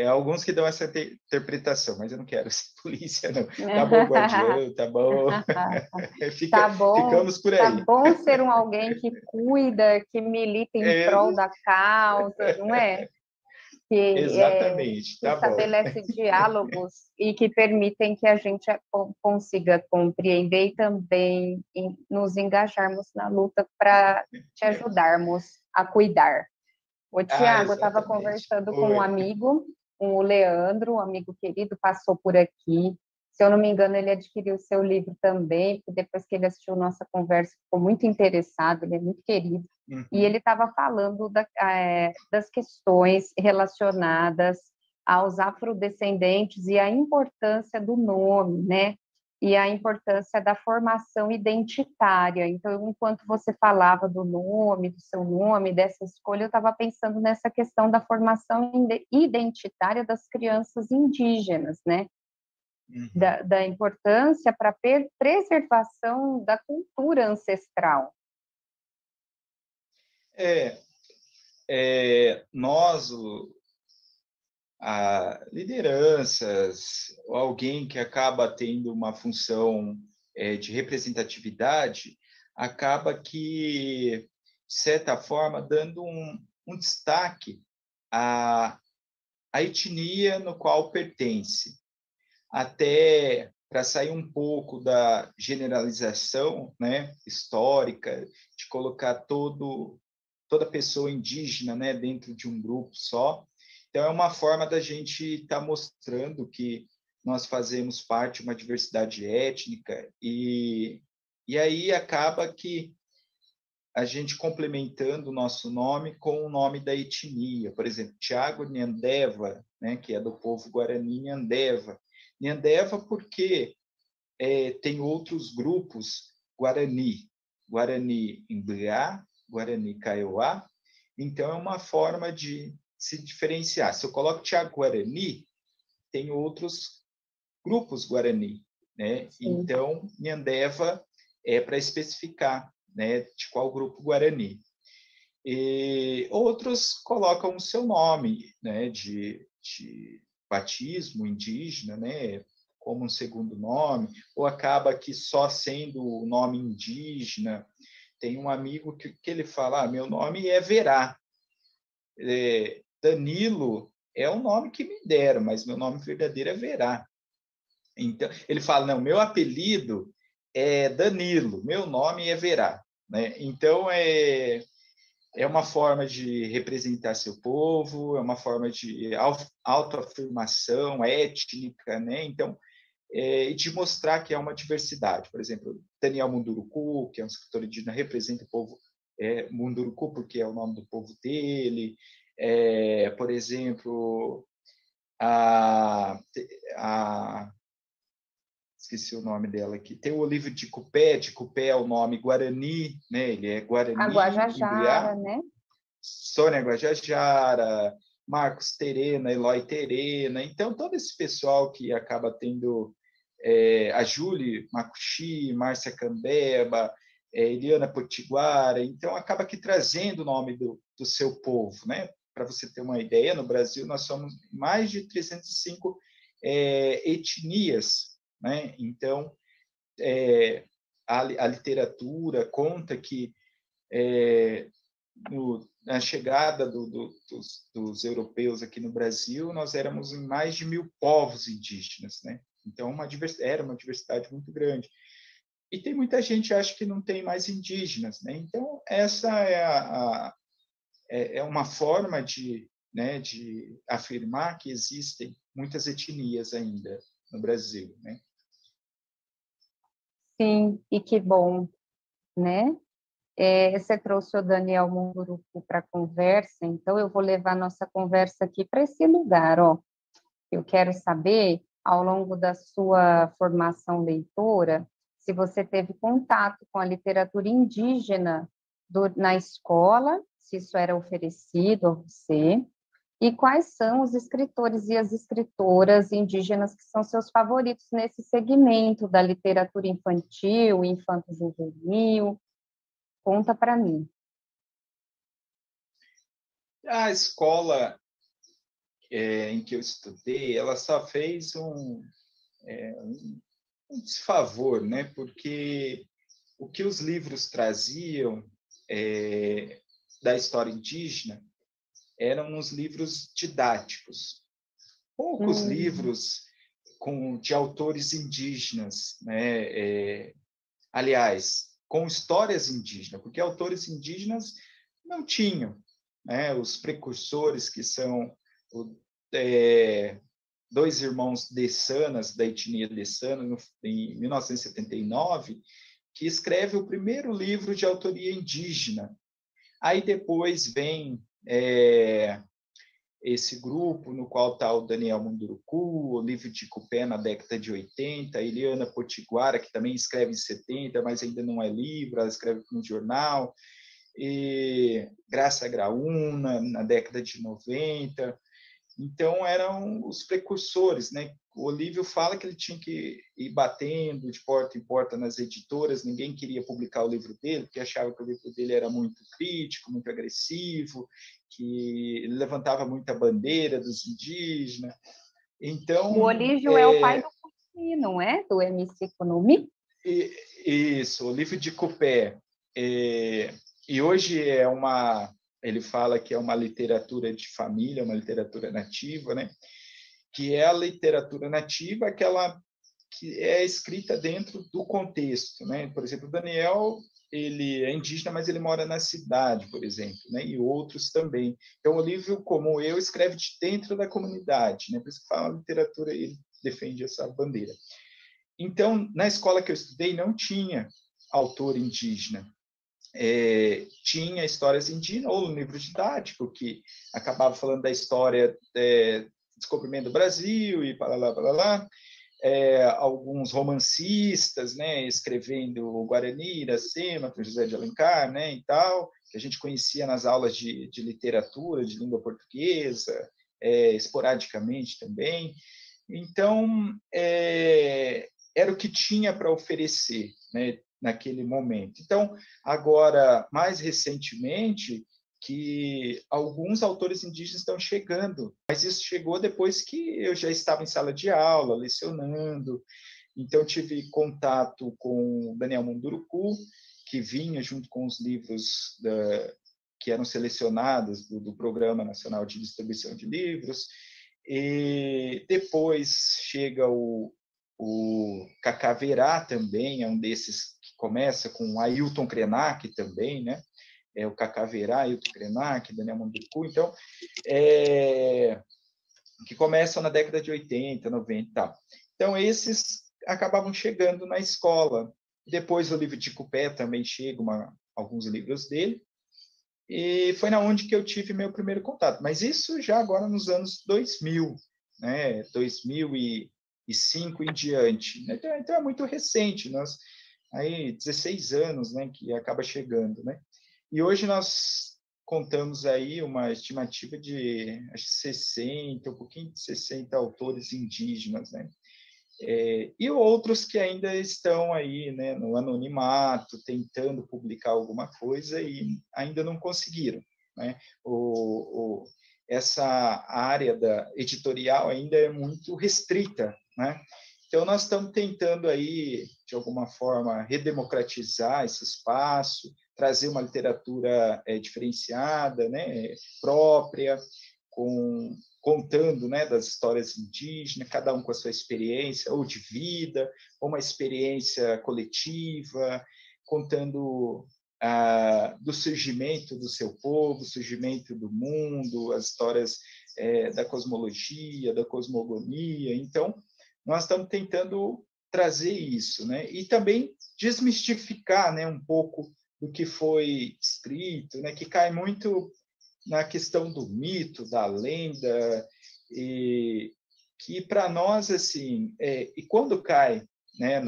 Speaker 2: alguns que dão essa interpretação, mas eu não quero ser polícia, não. Tá bom, guardião, tá bom. Ficamos por
Speaker 1: tá
Speaker 2: aí.
Speaker 1: bom ser alguém que cuida, que milita em prol da causa, não é?
Speaker 2: Exatamente,
Speaker 1: Que
Speaker 2: tá bom.
Speaker 1: estabelece diálogos e que permitem que a gente consiga compreender e também nos engajarmos na luta para te ajudarmos a cuidar. O Tiago, eu estava
Speaker 2: Exatamente.
Speaker 1: conversando com um
Speaker 2: Oi.
Speaker 1: amigo, com o Leandro, um amigo querido, passou por aqui. Se eu não me engano, ele adquiriu o seu livro também, porque depois que ele assistiu nossa conversa, ficou muito interessado, ele é muito querido. E ele estava falando das questões relacionadas aos afrodescendentes e a importância do nome, né? E a importância da formação identitária. Então, enquanto você falava do nome, do seu nome, dessa escolha, eu estava pensando nessa questão da formação identitária das crianças indígenas, né? Da importância para a preservação da cultura ancestral.
Speaker 2: Nós, lideranças, ou alguém que acaba tendo uma função de representatividade, acaba que, de certa forma, dando um destaque à etnia no qual pertence, até para sair um pouco da generalização, né, histórica, de colocar toda pessoa indígena, né, dentro de um grupo só. Então, é uma forma da gente estar mostrando que nós fazemos parte de uma diversidade étnica e aí acaba que a gente complementando o nosso nome com o nome da etnia. Por exemplo, Tiago Nhandeva, né, que é do povo Guarani Nhandeva. Nhandeva porque tem outros grupos Guarani, Guarani Imbriá, Guarani Kaiowá. Então, é uma forma de se diferenciar. Se eu coloco Tiago Guarani, tem outros grupos Guarani, né? Então, Nhandeva é para especificar, né, de qual grupo Guarani. E outros colocam o seu nome, né, de batismo indígena, né, como um segundo nome, ou acaba que só sendo o nome indígena. Tem um amigo que ele fala, meu nome é Verá. Danilo é o nome que me deram, mas meu nome verdadeiro é Verá. Então, ele fala, não, meu apelido é Danilo, meu nome é Verá. Né? Então, é uma forma de representar seu povo, é uma forma de autoafirmação étnica, né? Então, e de mostrar que é uma diversidade. Por exemplo, Daniel Munduruku, que é um escritor indígena, representa o povo Munduruku, porque é o nome do povo dele. Por exemplo, esqueci o nome dela aqui. Tem o Olívio de Cupé é o nome Guarani, né? Ele é Guarani,
Speaker 1: A Guajajara,
Speaker 2: Imbriá,
Speaker 1: né?
Speaker 2: Sônia Guajajara, Marcos Terena, Eloy Terena. Então, todo esse pessoal que acaba tendo a Júlia Macuxi, Márcia Cambeba, Eliana Potiguara, então acaba aqui trazendo o nome do seu povo, né? Para você ter uma ideia, no Brasil nós somos mais de 305 etnias, né? Então, a literatura conta que na chegada dos europeus aqui no Brasil, nós éramos em mais de 1.000 povos indígenas, né? Então, era uma diversidade muito grande. E tem muita gente que acha que não tem mais indígenas, né? Então, essa é uma forma né, de afirmar que existem muitas etnias ainda no Brasil, né?
Speaker 1: Sim, e que bom, né? Você trouxe o Daniel Munduruku para a conversa, então eu vou levar nossa conversa aqui para esse lugar, ó. Eu quero saber, ao longo da sua formação leitora, se você teve contato com a literatura indígena na escola, se isso era oferecido a você, e quais são os escritores e as escritoras indígenas que são seus favoritos nesse segmento da literatura infantil, infanto-juvenil. Conta para mim.
Speaker 2: A escola em que eu estudei, ela só fez um desfavor, né? Porque o que os livros traziam da história indígena eram uns livros didáticos. Poucos livros de autores indígenas, né? Aliás, com histórias indígenas, porque autores indígenas não tinham, né? Os precursores, que são dois irmãos Dessanas, da etnia Dessana, em 1979, que escreve o primeiro livro de autoria indígena. Aí depois vem esse grupo, no qual está o Daniel Munduruku, Olívio de Cupé na década de 80, a Eliana Potiguara, que também escreve em 70, mas ainda não é livro, ela escreve no jornal, e Graça Graúna, na década de 90. Então, eram os precursores, né? O Olívio fala que ele tinha que ir batendo de porta em porta nas editoras, ninguém queria publicar o livro dele, porque achava que o livro dele era muito crítico, muito agressivo, que ele levantava muita bandeira dos indígenas. Então,
Speaker 1: O Olívio é o pai do Cuti, não é? Do MC Kunumi?
Speaker 2: Isso, Olívio de Cupé. E hoje ele fala que é uma literatura de família, uma literatura nativa, né? Que é a literatura nativa, aquela que é escrita dentro do contexto, né? Por exemplo, o Daniel, ele é indígena, mas ele mora na cidade, por exemplo, né? E outros também. Então, o livro, como eu, escreve de dentro da comunidade, né? Por isso que fala literatura, ele defende essa bandeira. Então, na escola que eu estudei, não tinha autor indígena. Tinha histórias indígenas, ou um livro didático, que acabava falando da história descobrimento do Brasil, e blá, blá, blá, blá. Alguns romancistas, né, escrevendo o Guarani, Iracema, com José de Alencar, né, e tal, que a gente conhecia nas aulas de literatura, de língua portuguesa, esporadicamente também. Então, era o que tinha para oferecer, né, naquele momento. Então, agora, mais recentemente, que alguns autores indígenas estão chegando, mas isso chegou depois que eu já estava em sala de aula, lecionando. Então, tive contato com o Daniel Munduruku, que vinha junto com os livros que eram selecionados do Programa Nacional de Distribuição de Livros. E depois chega o Cacaverá também, é um desses que começa com Ailton Krenak também, né? O Cacaverá, Ailton Krenak, Daniel Munduruku, então, que começam na década de 80, 90 e tal. Então, esses acabavam chegando na escola. Depois o livro de Cupé também chega, alguns livros dele, e foi na onde que eu tive meu primeiro contato. Mas isso já agora nos anos 2000, né? 2005 em diante. Então é muito recente, aí 16 anos, né, que acaba chegando, né? E hoje nós contamos aí uma estimativa de acho que 60, um pouquinho de 60 autores indígenas, né? E outros que ainda estão aí, né, no anonimato, tentando publicar alguma coisa e ainda não conseguiram, né? Essa área da editorial ainda é muito restrita, né? Então, nós estamos tentando aí, de alguma forma, redemocratizar esse espaço, trazer uma literatura diferenciada, né, própria, contando, né, das histórias indígenas, cada um com a sua experiência, ou de vida, ou uma experiência coletiva, contando do surgimento do seu povo, surgimento do mundo, as histórias da cosmologia, da cosmogonia. Então, nós estamos tentando trazer isso, né? E também desmistificar, né, um pouco do que foi escrito, né, que cai muito na questão do mito, da lenda, e que para nós, assim, e quando cai, né,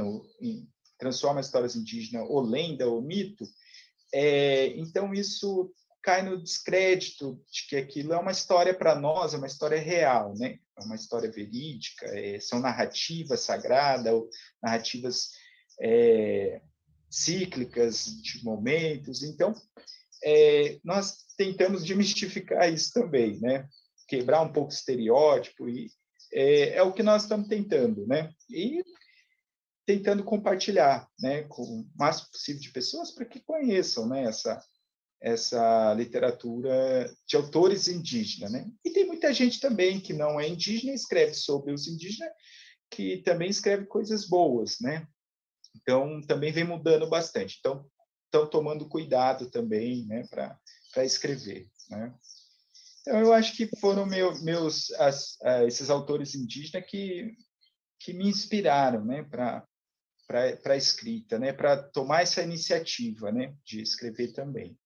Speaker 2: transforma as histórias indígenas ou lenda ou mito, então isso cai no descrédito de que aquilo é uma história para nós, é uma história real, né? É uma história verídica, são narrativas sagradas, ou narrativas cíclicas de momentos. Então, nós tentamos desmistificar isso também, né? Quebrar um pouco o estereótipo, e é o que nós estamos tentando, né? E tentando compartilhar, né, com o máximo possível de pessoas para que conheçam, né, essa literatura de autores indígenas, né? E tem muita gente também que não é indígena e escreve sobre os indígenas, que também escreve coisas boas, né? Então, também vem mudando bastante. Então, estão tomando cuidado também, né, para escrever, né? Então, eu acho que foram esses autores indígenas que me inspiraram, né, para a escrita, né, para tomar essa iniciativa, né, de escrever também.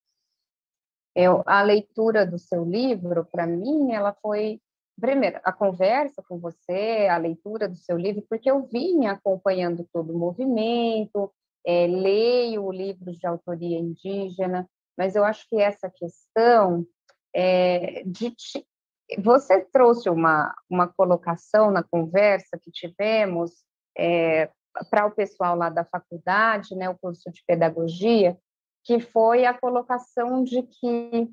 Speaker 1: A leitura do seu livro, para mim, ela foi, primeiro, a conversa com você, a leitura do seu livro, porque eu vinha acompanhando todo o movimento, leio livros de autoria indígena, mas eu acho que essa questão você trouxe uma colocação na conversa que tivemos para o pessoal lá da faculdade, né, o curso de pedagogia, que foi a colocação de que,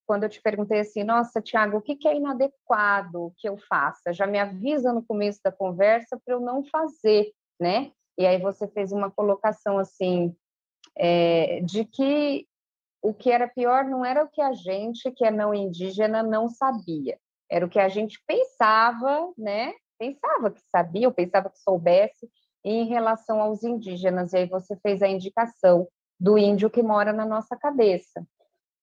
Speaker 1: quando eu te perguntei assim, nossa, Tiago, o que é inadequado que eu faça? Já me avisa no começo da conversa para eu não fazer, né? E aí você fez uma colocação assim, de que o que era pior não era o que a gente, que é não indígena, não sabia. Era o que a gente pensava, né? pensava que sabia, eu pensava que soubesse em relação aos indígenas. E aí você fez a indicação do índio que mora na nossa cabeça.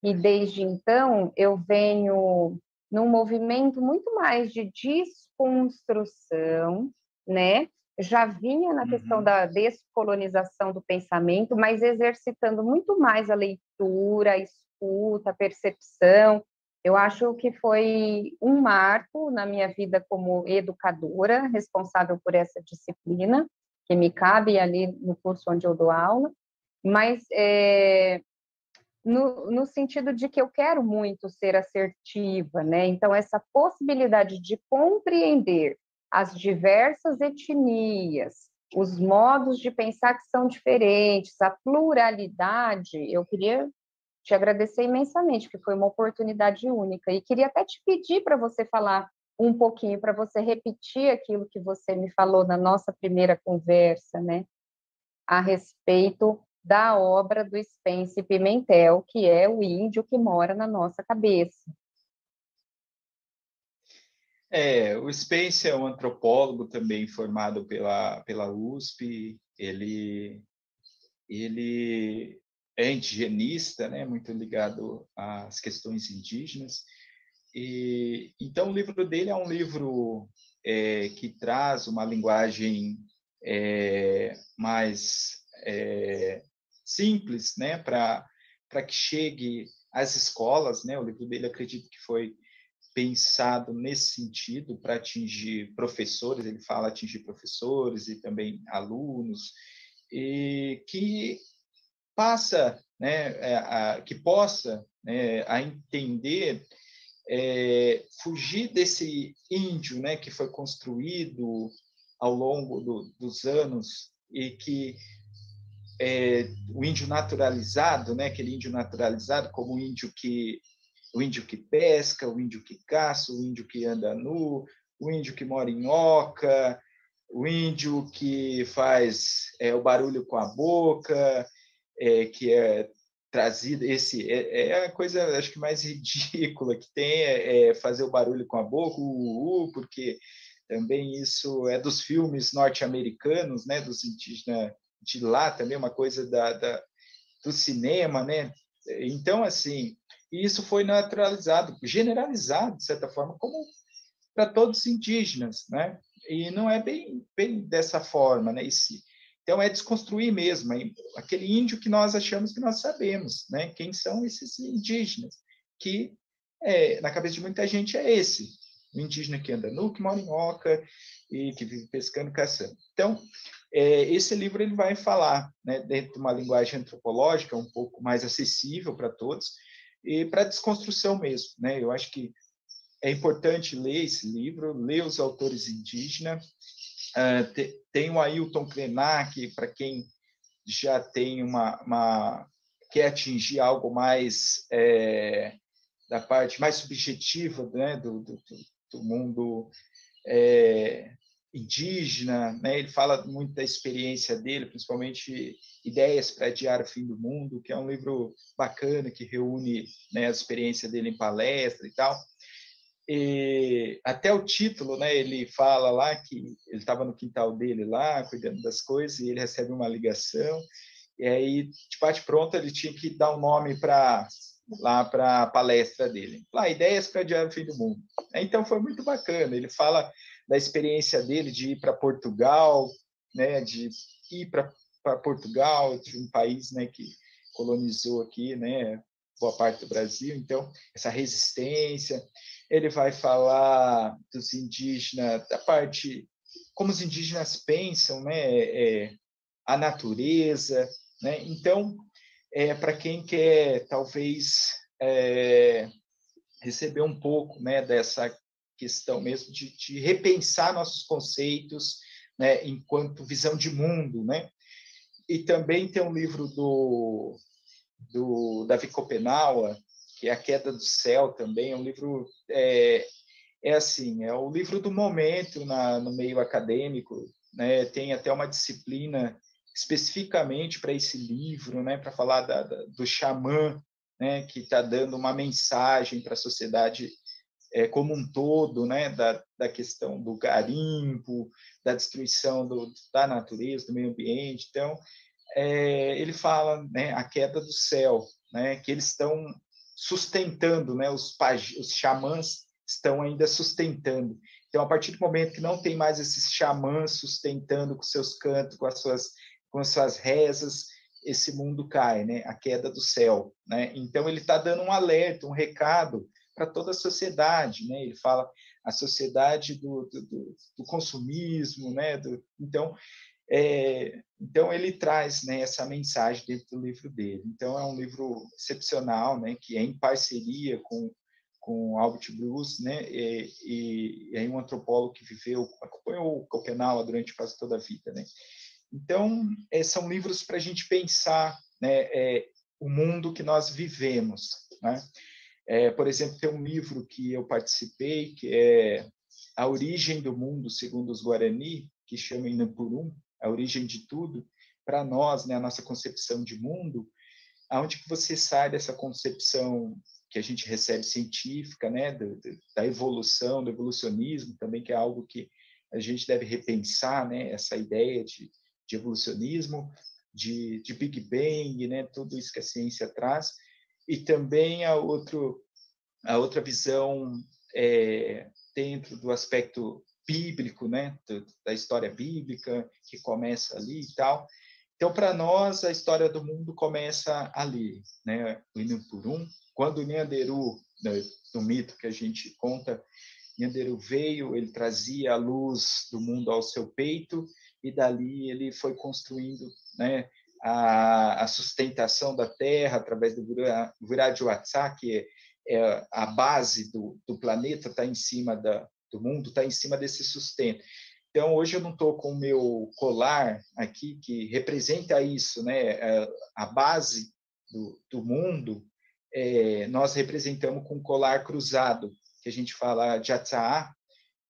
Speaker 1: E desde então eu venho num movimento muito mais de desconstrução, né? Já vinha na questão
Speaker 2: Uhum.
Speaker 1: da descolonização do pensamento, mas exercitando muito mais a leitura, a escuta, a percepção. Eu acho que foi um marco na minha vida como educadora, responsável por essa disciplina, que me cabe ali no curso onde eu dou aula, mas no sentido de que eu quero muito ser assertiva, né? Então, essa possibilidade de compreender as diversas etnias, os modos de pensar que são diferentes, a pluralidade, eu queria te agradecer imensamente, porque foi uma oportunidade única. E queria até te pedir para você falar um pouquinho, para você repetir aquilo que você me falou na nossa primeira conversa, né? A respeito da obra do Spence Pimentel, que é o índio que mora na nossa cabeça.
Speaker 2: O Spencer é um antropólogo também formado pela USP. Ele é indigenista, né, muito ligado às questões indígenas. E então o livro dele é um livro que traz uma linguagem mais simples, né, para que chegue às escolas, né? O livro dele, acredito que foi pensado nesse sentido para atingir professores. Ele fala atingir professores e também alunos, e que passa, né, que possa, né, a entender, fugir desse índio, né, que foi construído ao longo dos anos, e que o índio naturalizado, né, aquele índio naturalizado como o índio que pesca, o índio que caça, o índio que anda nu, o índio que mora em oca, o índio que faz o barulho com a boca, que é trazido. A coisa, acho que mais ridícula que tem fazer o barulho com a boca, porque também isso é dos filmes norte-americanos, né, dos indígenas de lá, também uma coisa do cinema, né? Então, assim, isso foi naturalizado, generalizado, de certa forma, como para todos os indígenas, né? E não é bem dessa forma, né? Então, é desconstruir mesmo, aquele índio que nós achamos que nós sabemos, né? Quem são esses indígenas? Que, na cabeça de muita gente, é esse: o indígena que anda nu, que mora em oca e que vive pescando, caçando. Então, esse livro ele vai falar, né, dentro de uma linguagem antropológica um pouco mais acessível para todos, e para desconstrução mesmo, né? Eu acho que é importante ler esse livro, ler os autores indígenas. Tem o Ailton Krenak, para quem já tem quer atingir algo mais da parte mais subjetiva, né, do mundo indígena, né? Ele fala muito da experiência dele, principalmente Ideias para Adiar o Fim do Mundo, que é um livro bacana que reúne, né, a experiência dele em palestra e tal. E até o título, né, ele fala lá que ele estava no quintal dele lá, cuidando das coisas, e ele recebe uma ligação, e aí, de bate-pronto, ele tinha que dar um nome para a palestra dele. Lá, Ideias para Adiar o Fim do Mundo. Então, foi muito bacana. Ele fala da experiência dele de ir para Portugal, né, de ir para Portugal, de um país, né, que colonizou aqui, né, boa parte do Brasil. Então, essa resistência. Ele vai falar dos indígenas, da parte como os indígenas pensam, né, a natureza, né? Então, para quem quer talvez receber um pouco, né, dessa questão mesmo de repensar nossos conceitos, né, enquanto visão de mundo, né? E também tem um livro do Davi Copenaua, que é A Queda do Céu, também é um livro assim, é o livro do momento no meio acadêmico, né? Tem até uma disciplina especificamente para esse livro, né? Para falar do xamã, né? Que está dando uma mensagem para a sociedade como um todo, né, da questão do garimpo, da destruição da natureza, do meio ambiente. Então, ele fala, né, a queda do céu, né, que eles estão sustentando, né, os xamãs estão ainda sustentando. Então, a partir do momento que não tem mais esses xamãs sustentando com seus cantos, com as suas rezas, esse mundo cai, né, a queda do céu, né? Então, ele está dando um alerta, um recado para toda a sociedade, né? Ele fala a sociedade do consumismo, né? Então ele traz, né, essa mensagem dentro do livro dele. Então é um livro excepcional, né, que é em parceria com Albert Bruce, né, e é um antropólogo que acompanhou o Copenau durante quase toda a vida, né. Então são livros para a gente pensar, né, o mundo que nós vivemos, né. Por exemplo, tem um livro que eu participei que é A Origem do Mundo segundo os Guarani, que chama Inapurum, a origem de tudo, para nós, né, a nossa concepção de mundo, aonde que você sai dessa concepção que a gente recebe científica, né, da evolução, do evolucionismo, também que é algo que a gente deve repensar, né, essa ideia de evolucionismo, de Big Bang, né, tudo isso que a ciência traz, e também a outra visão dentro do aspecto bíblico, né, da história bíblica, que começa ali e tal. Então, para nós, a história do mundo começa ali, né, o Inapurum, quando o Nhanderu, né, no mito que a gente conta, Nhanderu veio, ele trazia a luz do mundo ao seu peito, e dali ele foi construindo, né, a sustentação da terra através do Virajuatsa, que é a base do planeta, está em cima do mundo, está em cima desse sustento. Então, hoje eu não estou com o meu colar aqui, que representa isso, né? A base do mundo, nós representamos com um colar cruzado, que a gente fala de Atsaá,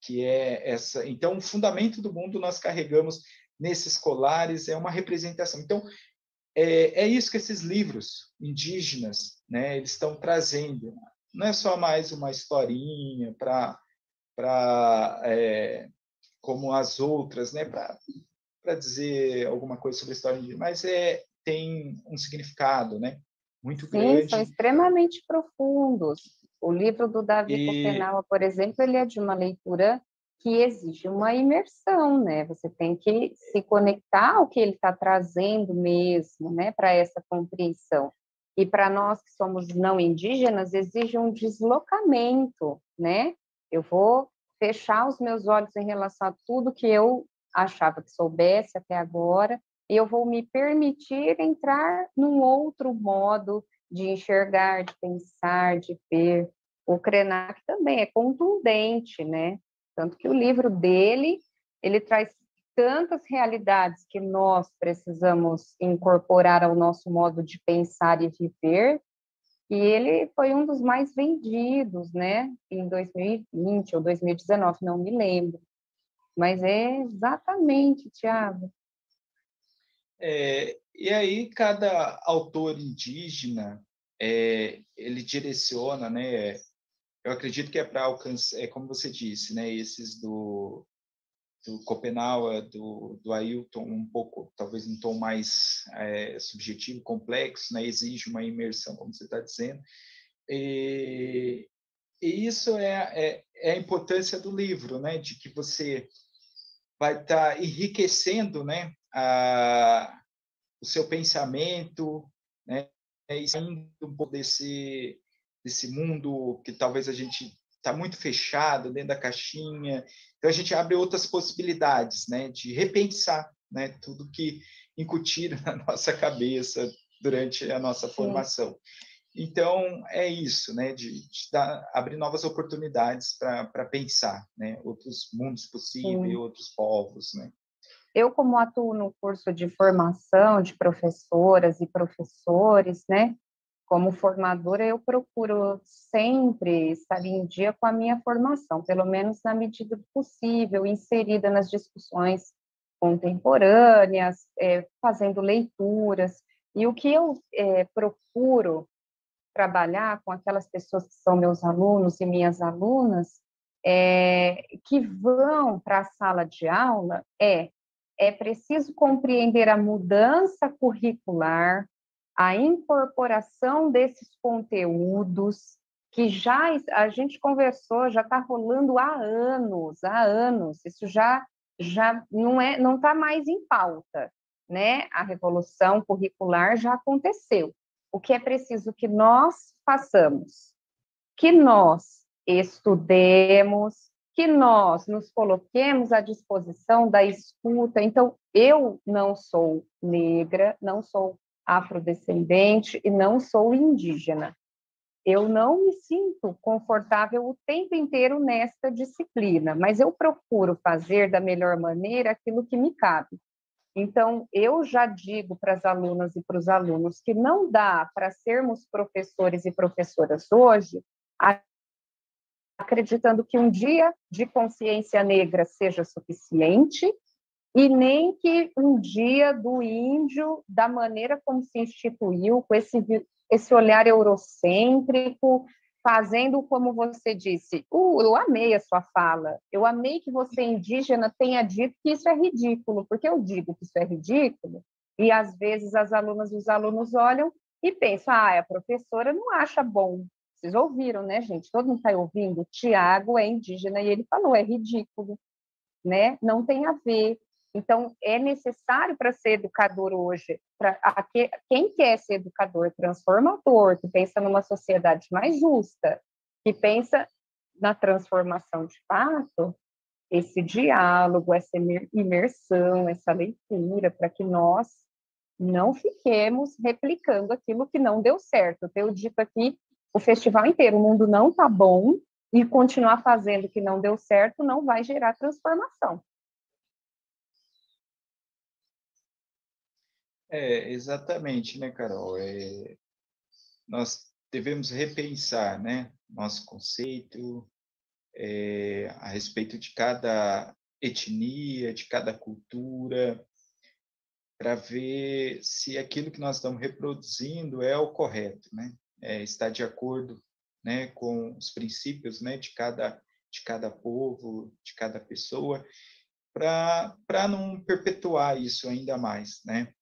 Speaker 2: que é essa. Então, o fundamento do mundo nós carregamos nesses colares, é uma representação. Então, é isso que esses livros indígenas, né, eles estão trazendo. Não é só mais uma historinha como as outras, né, para dizer alguma coisa sobre a história indígena, mas tem um significado, né, muito
Speaker 1: Sim, são
Speaker 2: grande.
Speaker 1: extremamente profundos. O livro do Davi
Speaker 2: E
Speaker 1: Copenaua, por exemplo, ele é de uma leitura que exige uma imersão, né? Você tem que se conectar ao que ele está trazendo mesmo, né, para essa compreensão. E para nós que somos não indígenas, exige um deslocamento, né? Eu vou fechar os meus olhos em relação a tudo que eu achava que soubesse até agora, e eu vou me permitir entrar num outro modo de enxergar, de pensar, de ver. O Krenak também é contundente, né? Tanto que o livro dele, ele traz tantas realidades que nós precisamos incorporar ao nosso modo de pensar e viver, e ele foi um dos mais vendidos, né? Em 2020 ou 2019, não me lembro. Mas é exatamente, Tiago.
Speaker 2: E aí cada autor indígena ele direciona, né? Eu acredito que é para alcançar, como você disse, né? Esses do Copenau, do Ailton, um pouco, talvez um tom mais subjetivo, complexo, né? Exige uma imersão, como você está dizendo. E isso é a importância do livro, né? De que você vai estar enriquecendo, né? O seu pensamento, né? E saindo um pouco desse mundo que talvez a gente está muito fechado dentro da caixinha. Então a gente abre outras possibilidades, né? De repensar, né? Tudo que incutiram na nossa cabeça durante a nossa
Speaker 1: Sim,
Speaker 2: formação. Então é isso, né? De abrir novas oportunidades para pensar, né? Outros mundos possíveis,
Speaker 1: sim.
Speaker 2: outros povos, né?
Speaker 1: Eu, como atuo no curso de formação de professoras e professores, né? Como formadora, eu procuro sempre estar em dia com a minha formação, pelo menos na medida do possível, inserida nas discussões contemporâneas, fazendo leituras. E o que eu procuro trabalhar com aquelas pessoas que são meus alunos e minhas alunas, que vão para a sala de aula, é preciso compreender a mudança curricular, a incorporação desses conteúdos, que já a gente conversou, já está rolando há anos, isso já não está mais em pauta, né? A revolução curricular já aconteceu. O que é preciso que nós façamos? Que nós estudemos, que nós nos coloquemos à disposição da escuta. Então, eu não sou negra, não sou afrodescendente e não sou indígena. Eu não me sinto confortável o tempo inteiro nesta disciplina, mas eu procuro fazer da melhor maneira aquilo que me cabe. Então, eu já digo para as alunas e para os alunos que não dá para sermos professores e professoras hoje acreditando que um dia de consciência negra seja suficiente, e nem que um dia do índio, da maneira como se instituiu, com esse olhar eurocêntrico, fazendo como você disse. Eu amei a sua fala, eu amei que você, indígena, tenha dito que isso é ridículo, porque eu digo que isso é ridículo, e às vezes as alunas e os alunos olham e pensam, a professora não acha bom. Vocês ouviram, né, gente? Todo mundo está ouvindo? Tiago é indígena e ele falou, é ridículo, né? Não tem a ver. Então, é necessário para ser educador hoje, quem quer ser educador transformador, que pensa numa sociedade mais justa, que pensa na transformação de fato, esse diálogo, essa imersão, essa leitura, para que nós não fiquemos replicando aquilo que não deu certo. Eu tenho dito aqui o festival inteiro, o mundo não está bom, e continuar fazendo o que não deu certo não vai gerar transformação.
Speaker 2: Exatamente, né, Carol? Nós devemos repensar, né, nosso conceito a respeito de cada etnia, de cada cultura, para ver se aquilo que nós estamos reproduzindo é o correto, né? Está de acordo, né, com os princípios, né, de cada povo, de cada pessoa, para não perpetuar isso ainda mais, né?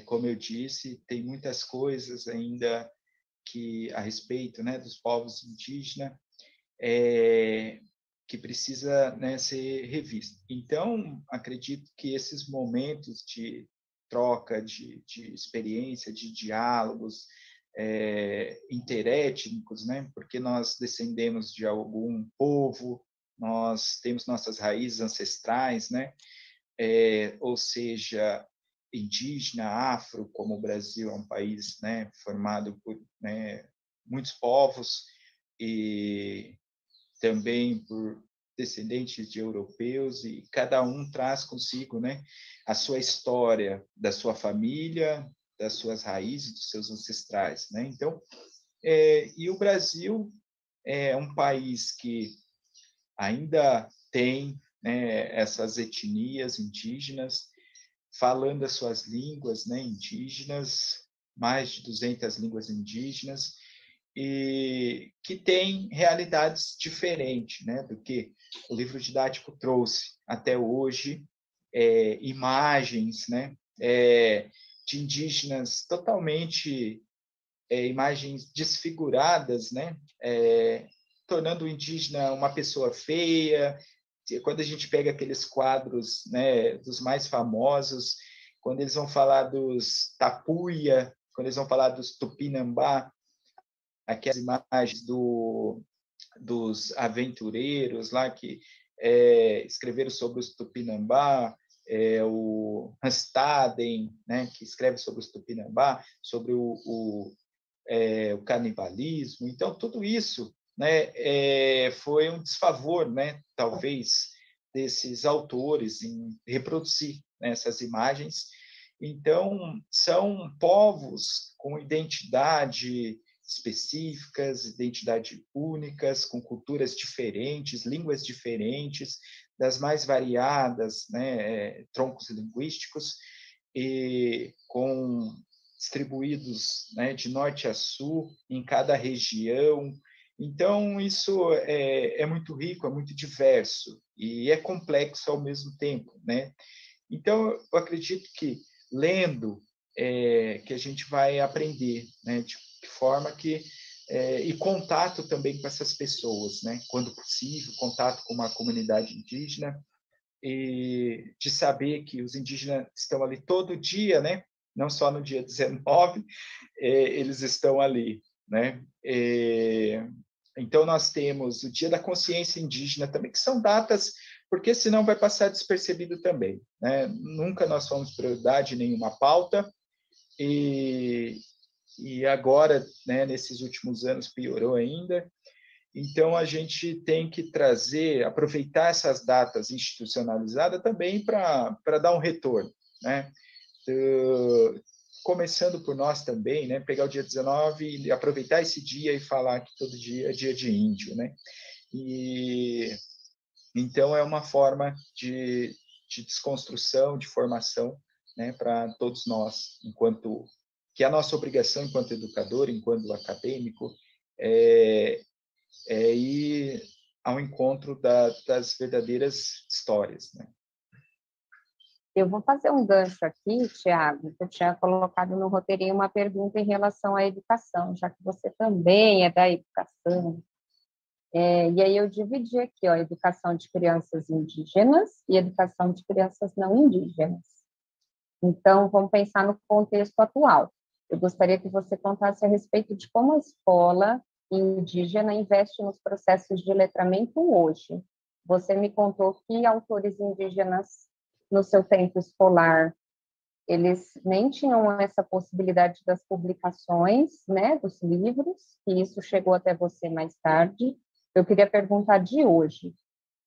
Speaker 2: Como eu disse, tem muitas coisas ainda que a respeito, né, dos povos indígenas que precisa, né, ser revista. Então, acredito que esses momentos de troca de experiência, de diálogos interétnicos, né, porque nós descendemos de algum povo, nós temos nossas raízes ancestrais, né, ou seja, indígena, afro, como o Brasil é um país, né, formado por, né, muitos povos e também por descendentes de europeus, e cada um traz consigo, né, a sua história da sua família, das suas raízes, dos seus ancestrais, né? Então, e o Brasil é um país que ainda tem, né, essas etnias indígenas falando as suas línguas, né, indígenas, mais de 200 línguas indígenas, e que tem realidades diferentes, né, do que o livro didático trouxe até hoje, imagens, né, de indígenas totalmente, imagens desfiguradas, né, tornando o indígena uma pessoa feia. Quando a gente pega aqueles quadros, né, dos mais famosos, quando eles vão falar dos tapuia, quando eles vão falar dos tupinambá, aquelas imagens dos aventureiros lá que escreveram sobre os tupinambá, o Hanstaden, né, que escreve sobre os tupinambá, sobre o canibalismo. Então, tudo isso, né, foi um desfavor, né, talvez, desses autores em reproduzir, né, essas imagens. Então, são povos com identidade específicas, identidade únicas, com culturas diferentes, línguas diferentes, das mais variadas, né, troncos linguísticos, e com distribuídos, né, de norte a sul, em cada região. Então, isso é muito rico, é muito diverso e é complexo ao mesmo tempo, né? Então, eu acredito que lendo que a gente vai aprender, né? De forma que e contato também com essas pessoas, né? Quando possível, contato com uma comunidade indígena e de saber que os indígenas estão ali todo dia, né? Não só no dia 19, eles estão ali, né? Então, nós temos o Dia da Consciência Indígena também, que são datas, porque senão vai passar despercebido também, né? Nunca nós fomos prioridade em nenhuma pauta, e agora, né, nesses últimos anos, piorou ainda. Então, a gente tem que aproveitar essas datas institucionalizadas também para dar um retorno, né? Começando por nós também, né? Pegar o dia 19 e aproveitar esse dia e falar que todo dia é dia de índio, né? E então é uma forma de desconstrução, de formação, né? Para todos nós, que é a nossa obrigação enquanto educador, enquanto acadêmico, é ir ao encontro das verdadeiras histórias, né?
Speaker 1: Eu vou fazer um gancho aqui, Tiago, que eu tinha colocado no roteirinho uma pergunta em relação à educação, já que você também é da educação. E aí eu dividi aqui, ó, educação de crianças indígenas e educação de crianças não indígenas. Então, vamos pensar no contexto atual. Eu gostaria que você contasse a respeito de como a escola indígena investe nos processos de letramento hoje. Você me contou que autores indígenas, no seu tempo escolar, eles nem tinham essa possibilidade das publicações, né, dos livros, e isso chegou até você mais tarde. Eu queria perguntar de hoje,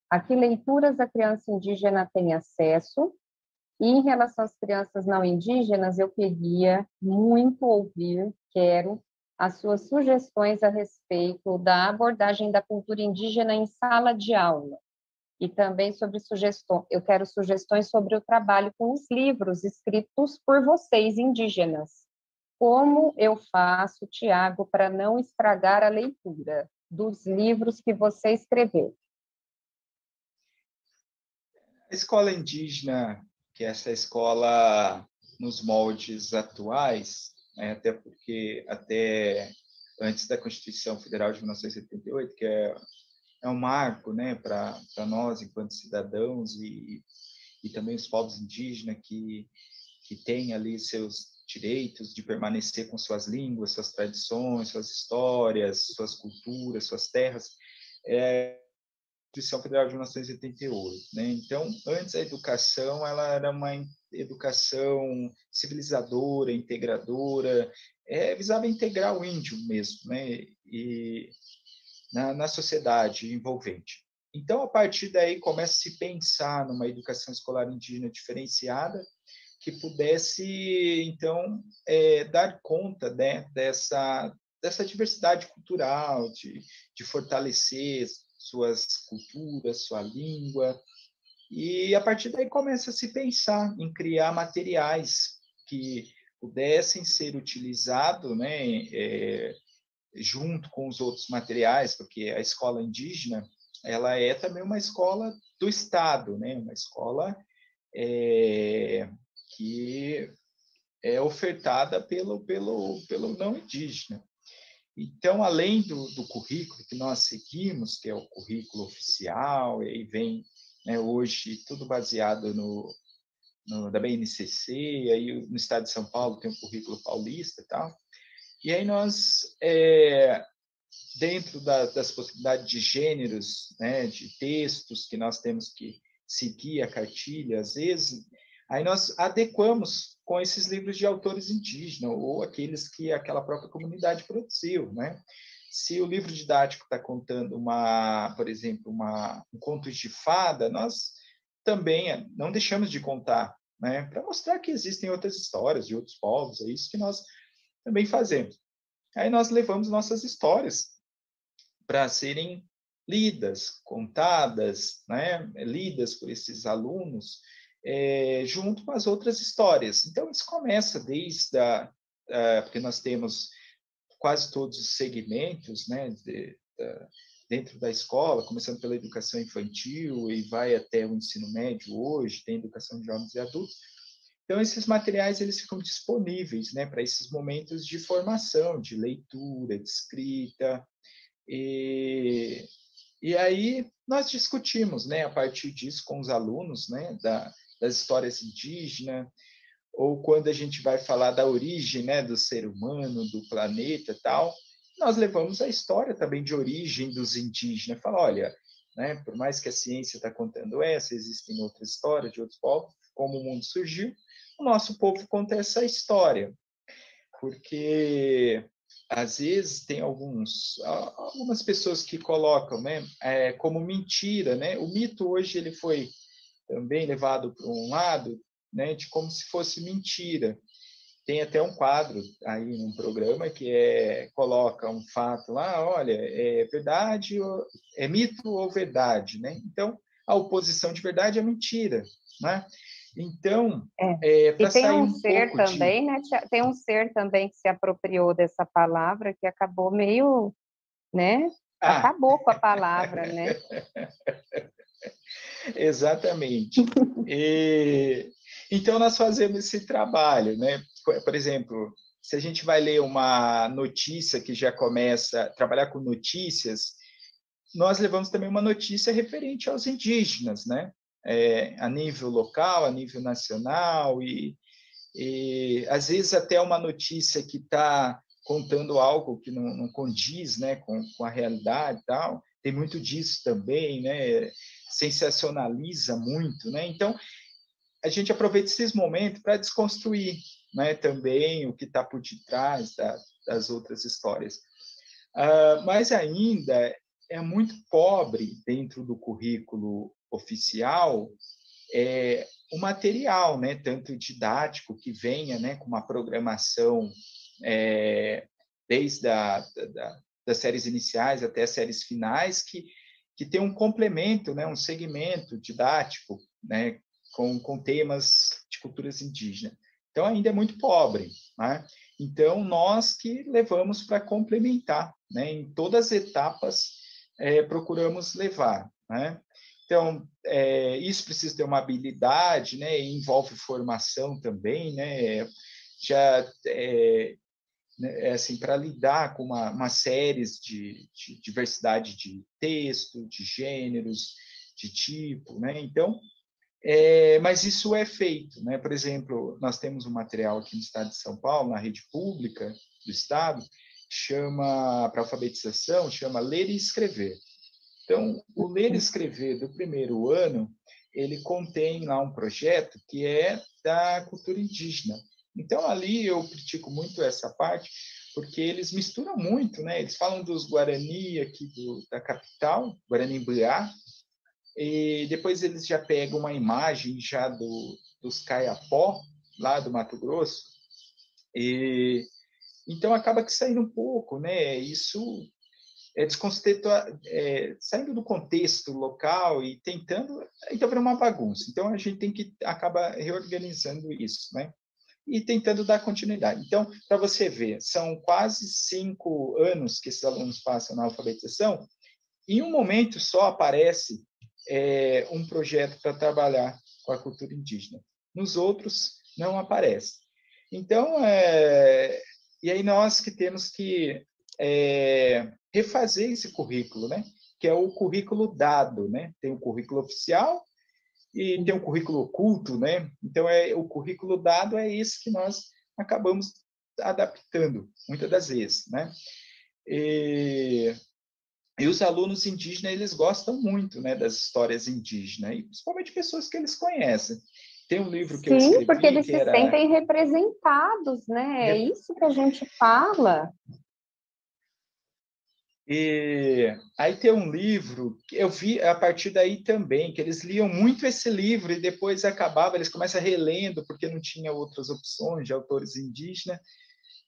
Speaker 1: a que leituras a criança indígena tem acesso? E em relação às crianças não indígenas, eu queria muito ouvir, quero, as suas sugestões a respeito da abordagem da cultura indígena em sala de aula. E também sobre sugestões, eu quero sugestões sobre o trabalho com os livros escritos por vocês, indígenas. Como eu faço, Tiago, para não estragar a leitura dos livros que você escreveu?
Speaker 2: A escola indígena, que é essa escola nos moldes atuais, né, até porque até antes da Constituição Federal de 1988, que é um marco, né, para nós enquanto cidadãos e também os povos indígenas que têm ali seus direitos de permanecer com suas línguas, suas tradições, suas histórias, suas culturas, suas terras, Constituição Federal de 1988, né? Então, antes a educação ela era uma educação civilizadora, integradora, visava integrar o índio mesmo, né? E na sociedade envolvente. Então, a partir daí começa a se pensar numa educação escolar indígena diferenciada que pudesse então dar conta, né, dessa diversidade cultural, de fortalecer suas culturas, sua língua, e a partir daí começa a se pensar em criar materiais que pudessem ser utilizados, né, junto com os outros materiais, porque a escola indígena ela é também uma escola do Estado, né, uma escola que é ofertada pelo não indígena. Então, além do currículo que nós seguimos, que é o currículo oficial, e aí vem, né, hoje tudo baseado da BNCC, e aí no estado de São Paulo tem o currículo paulista e tal. E aí nós, dentro das possibilidades de gêneros, né, de textos que nós temos que seguir a cartilha, às vezes, aí nós adequamos com esses livros de autores indígenas ou aqueles que aquela própria comunidade produziu, né? Se o livro didático está contando por exemplo, um conto de fada, nós também não deixamos de contar, né? Para mostrar que existem outras histórias de outros povos, é isso que nós também fazemos. Aí nós levamos nossas histórias para serem lidas, contadas, né, lidas por esses alunos, junto com as outras histórias. Então, isso começa desde porque nós temos quase todos os segmentos, né, dentro da escola, começando pela educação infantil e vai até o ensino médio hoje, tem educação de jovens e adultos. Então, esses materiais eles ficam disponíveis, né, para esses momentos de formação, de leitura, de escrita. E aí nós discutimos, né, a partir disso com os alunos, né, das histórias indígenas, ou quando a gente vai falar da origem, né, do ser humano, do planeta e tal, nós levamos a história também de origem dos indígenas. Fala, olha, né, por mais que a ciência está contando essa, existem outras histórias de outros povos, como o mundo surgiu, o nosso povo conta essa história, porque às vezes tem algumas pessoas que colocam, né, como mentira, né? O mito hoje ele foi também levado para um lado, né, de como se fosse mentira. Tem até um quadro aí num programa que coloca um fato lá, olha, é verdade, é mito ou verdade, né? Então, a oposição de verdade é mentira, né? Então,
Speaker 1: E
Speaker 2: para
Speaker 1: tem
Speaker 2: sair
Speaker 1: um
Speaker 2: um
Speaker 1: ser
Speaker 2: pouco de...
Speaker 1: também, né? Tem um ser também que se apropriou dessa palavra, que acabou meio, né?
Speaker 2: Ah,
Speaker 1: Acabou com a palavra, né?
Speaker 2: exatamente. Então, nós fazemos esse trabalho, né? Por exemplo, se a gente vai ler uma notícia que já começa a trabalhar com notícias, nós levamos também uma notícia referente aos indígenas, né? A nível local, a nível nacional, e às vezes até uma notícia que está contando algo que não condiz, né, com a realidade e tal. Tem muito disso também, né? Sensacionaliza muito, né? Então, a gente aproveita esses momentos para desconstruir, né, também o que está por detrás das outras histórias. Mas ainda é muito pobre dentro do currículo oficial o material, né, tanto didático que venha, né, com uma programação desde das séries iniciais até as séries finais, que tem um complemento, né, um segmento didático, né, com temas de culturas indígenas. Então, ainda é muito pobre, né? Então, nós que levamos para complementar, né? Em todas as etapas, procuramos levar, né? Então, isso precisa ter uma habilidade, né? E envolve formação também, né? Já assim, para lidar com uma série de diversidade de texto, de gêneros, de tipo, né? Então, mas isso é feito, né? Por exemplo, nós temos um material aqui no estado de São Paulo, na rede pública do estado, chama, para alfabetização, chama Ler e Escrever. Então, o Ler e Escrever do primeiro ano, ele contém lá um projeto que é da cultura indígena. Então, ali eu critico muito essa parte, porque eles misturam muito, né? Eles falam dos Guarani aqui da capital, Guarani-Mbuiá, e depois eles já pegam uma imagem já dos Caiapó, lá do Mato Grosso, e então acaba que saindo um pouco, né? Isso saindo do contexto local e tentando, então vira uma bagunça. Então a gente tem que acabar reorganizando isso, né? E tentando dar continuidade. Então, para você ver, são quase 5 anos que esses alunos passam na alfabetização. Em um momento só aparece um projeto para trabalhar com a cultura indígena. Nos outros, não aparece. Então, e aí nós que temos que refazer esse currículo, né? Que é o currículo dado, né? Tem o currículo oficial e tem o currículo oculto, né? Então, o currículo dado é esse que nós acabamos adaptando, muitas das vezes, né? E os alunos indígenas, eles gostam muito, né, das histórias indígenas, e principalmente pessoas que eles conhecem. Tem um livro que eu
Speaker 1: Sim, porque
Speaker 2: escrevi
Speaker 1: eles
Speaker 2: que
Speaker 1: se
Speaker 2: era...
Speaker 1: sentem representados, né? É isso que a gente fala.
Speaker 2: E aí tem um livro que eu vi a partir daí também, que eles liam muito esse livro e depois acabava, eles começam relendo, porque não tinha outras opções de autores indígenas,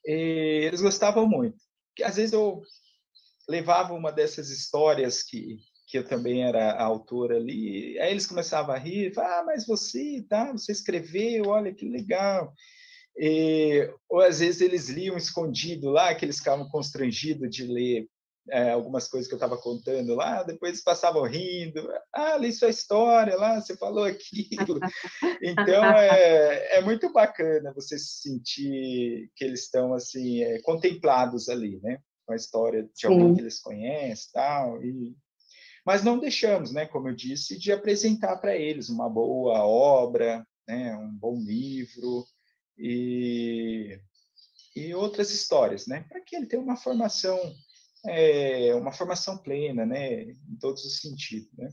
Speaker 2: e eles gostavam muito. Às vezes eu levava uma dessas histórias que eu também era autor ali, aí eles começavam a rir, mas você escreveu, olha que legal. Ou às vezes eles liam escondido lá, que eles ficavam constrangidos de ler algumas coisas que eu estava contando lá, depois eles passavam rindo, li sua história lá, você falou aquilo. Então, é muito bacana você sentir que eles estão assim, contemplados ali, né? Com a história de alguém que
Speaker 1: Sim.
Speaker 2: eles conhecem tal, mas não deixamos, né, como eu disse, de apresentar para eles uma boa obra, né, um bom livro e outras histórias, né, para que ele tenha uma formação plena, né, em todos os sentidos, né.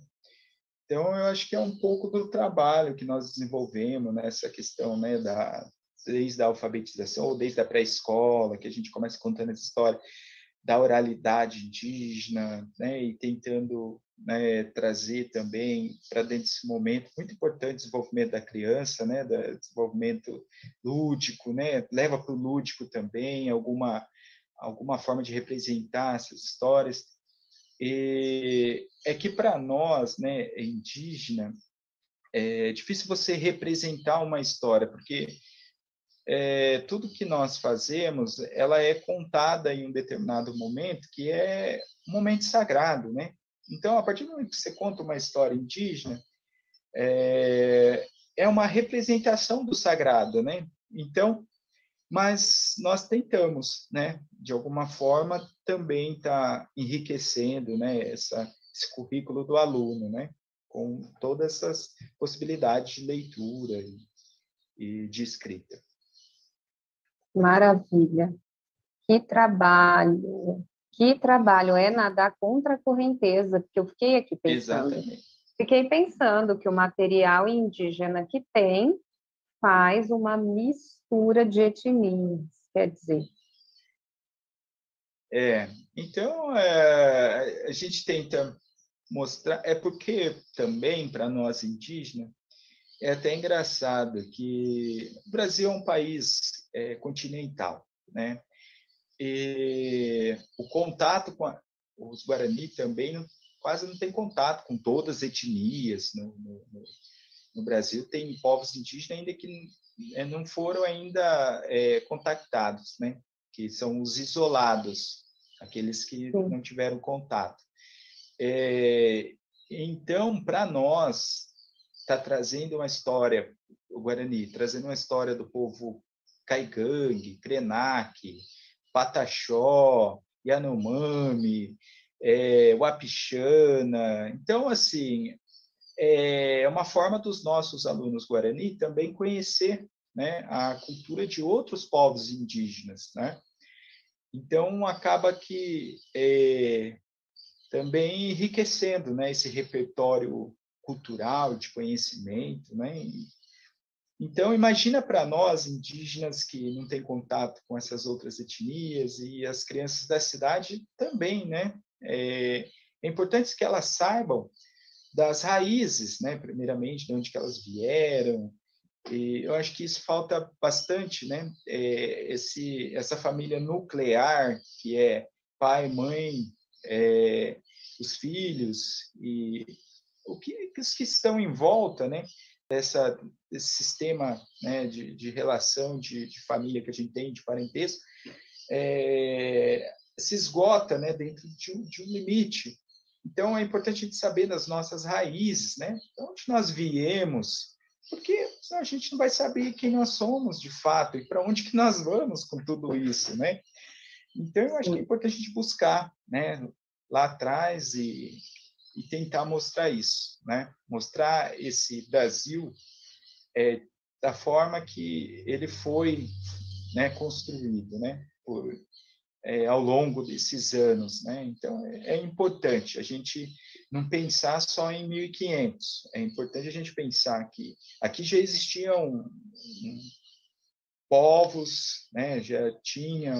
Speaker 2: Então, eu acho que é um pouco do trabalho que nós desenvolvemos nessa questão, né, desde a alfabetização ou desde a pré-escola, que a gente começa contando essa história da oralidade indígena, né, e tentando, né, trazer também para dentro desse momento muito importante o desenvolvimento da criança, né, do desenvolvimento lúdico, né, leva para o lúdico também alguma forma de representar essas histórias. E é que para nós, né, indígena, é difícil você representar uma história, porque tudo que nós fazemos, ela é contada em um determinado momento, que é um momento sagrado, né? Então, a partir do momento que você conta uma história indígena, é uma representação do sagrado, né? Então, mas nós tentamos, né, de alguma forma, também tá enriquecendo, né, esse currículo do aluno, né, com todas essas possibilidades de leitura e de escrita.
Speaker 1: Maravilha. Que trabalho. Que trabalho. É nadar contra a correnteza, porque eu fiquei aqui pensando.
Speaker 2: Exatamente.
Speaker 1: Fiquei pensando que o material indígena que tem faz uma mistura de etnias, quer dizer.
Speaker 2: Então, a gente tenta mostrar, porque também, para nós indígenas, é até engraçado que o Brasil é um país continental, né? E o contato com os Guarani também quase não tem contato com todas as etnias no Brasil. Tem povos indígenas ainda que não foram ainda contactados, né? Que são os isolados, aqueles que
Speaker 1: Sim.
Speaker 2: não tiveram contato. Então, para nós, está trazendo uma história, o Guarani, trazendo uma história do povo Caigangue, Krenak, Pataxó, Yanomami, Wapixana. Então, assim, é uma forma dos nossos alunos Guarani também conhecer, né, a cultura de outros povos indígenas, né? Então, acaba que também enriquecendo, né, esse repertório cultural de conhecimento, né? Então, imagina para nós, indígenas, que não têm contato com essas outras etnias, e as crianças da cidade também, né? É importante que elas saibam das raízes, né? Primeiramente, de onde que elas vieram. E eu acho que isso falta bastante, né? Essa família nuclear, que é pai, mãe, os filhos, e os que estão em volta, né? Desse sistema, né, de relação de família que a gente tem, de parentesco, se esgota, né, dentro de um limite. Então, é importante a gente saber das nossas raízes, né? De onde nós viemos, porque senão a gente não vai saber quem nós somos de fato e para onde que nós vamos com tudo isso, né? Então, eu acho que é importante a gente buscar, né, lá atrás e tentar mostrar isso, né? Mostrar esse Brasil da forma que ele foi, né, construído, né? Ao longo desses anos, né? Então, é importante a gente não pensar só em 1500. É importante a gente pensar que aqui já existiam povos, né? Já tinha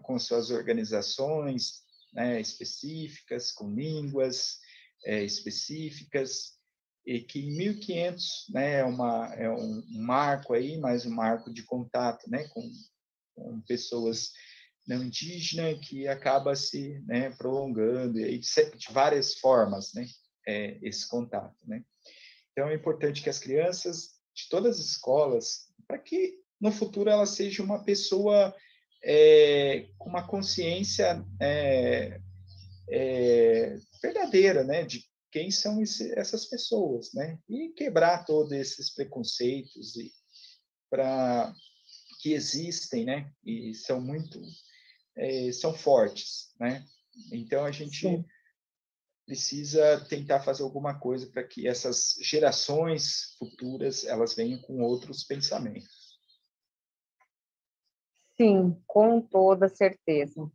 Speaker 2: com suas organizações, né, específicas, com línguas específicas, e que em 1500, né, é um marco aí, mais um marco de contato, né, com pessoas não indígenas, que acaba se, né, prolongando e de várias formas, né, esse contato, né. Então é importante que as crianças de todas as escolas, para que no futuro ela seja uma pessoa com uma consciência verdadeira, né, de quem são essas pessoas, né, e quebrar todos esses preconceitos para que existem, né, e são fortes, né. Então a gente
Speaker 1: Sim.
Speaker 2: precisa tentar fazer alguma coisa para que essas gerações futuras elas venham com outros pensamentos.
Speaker 1: Sim, com toda certeza.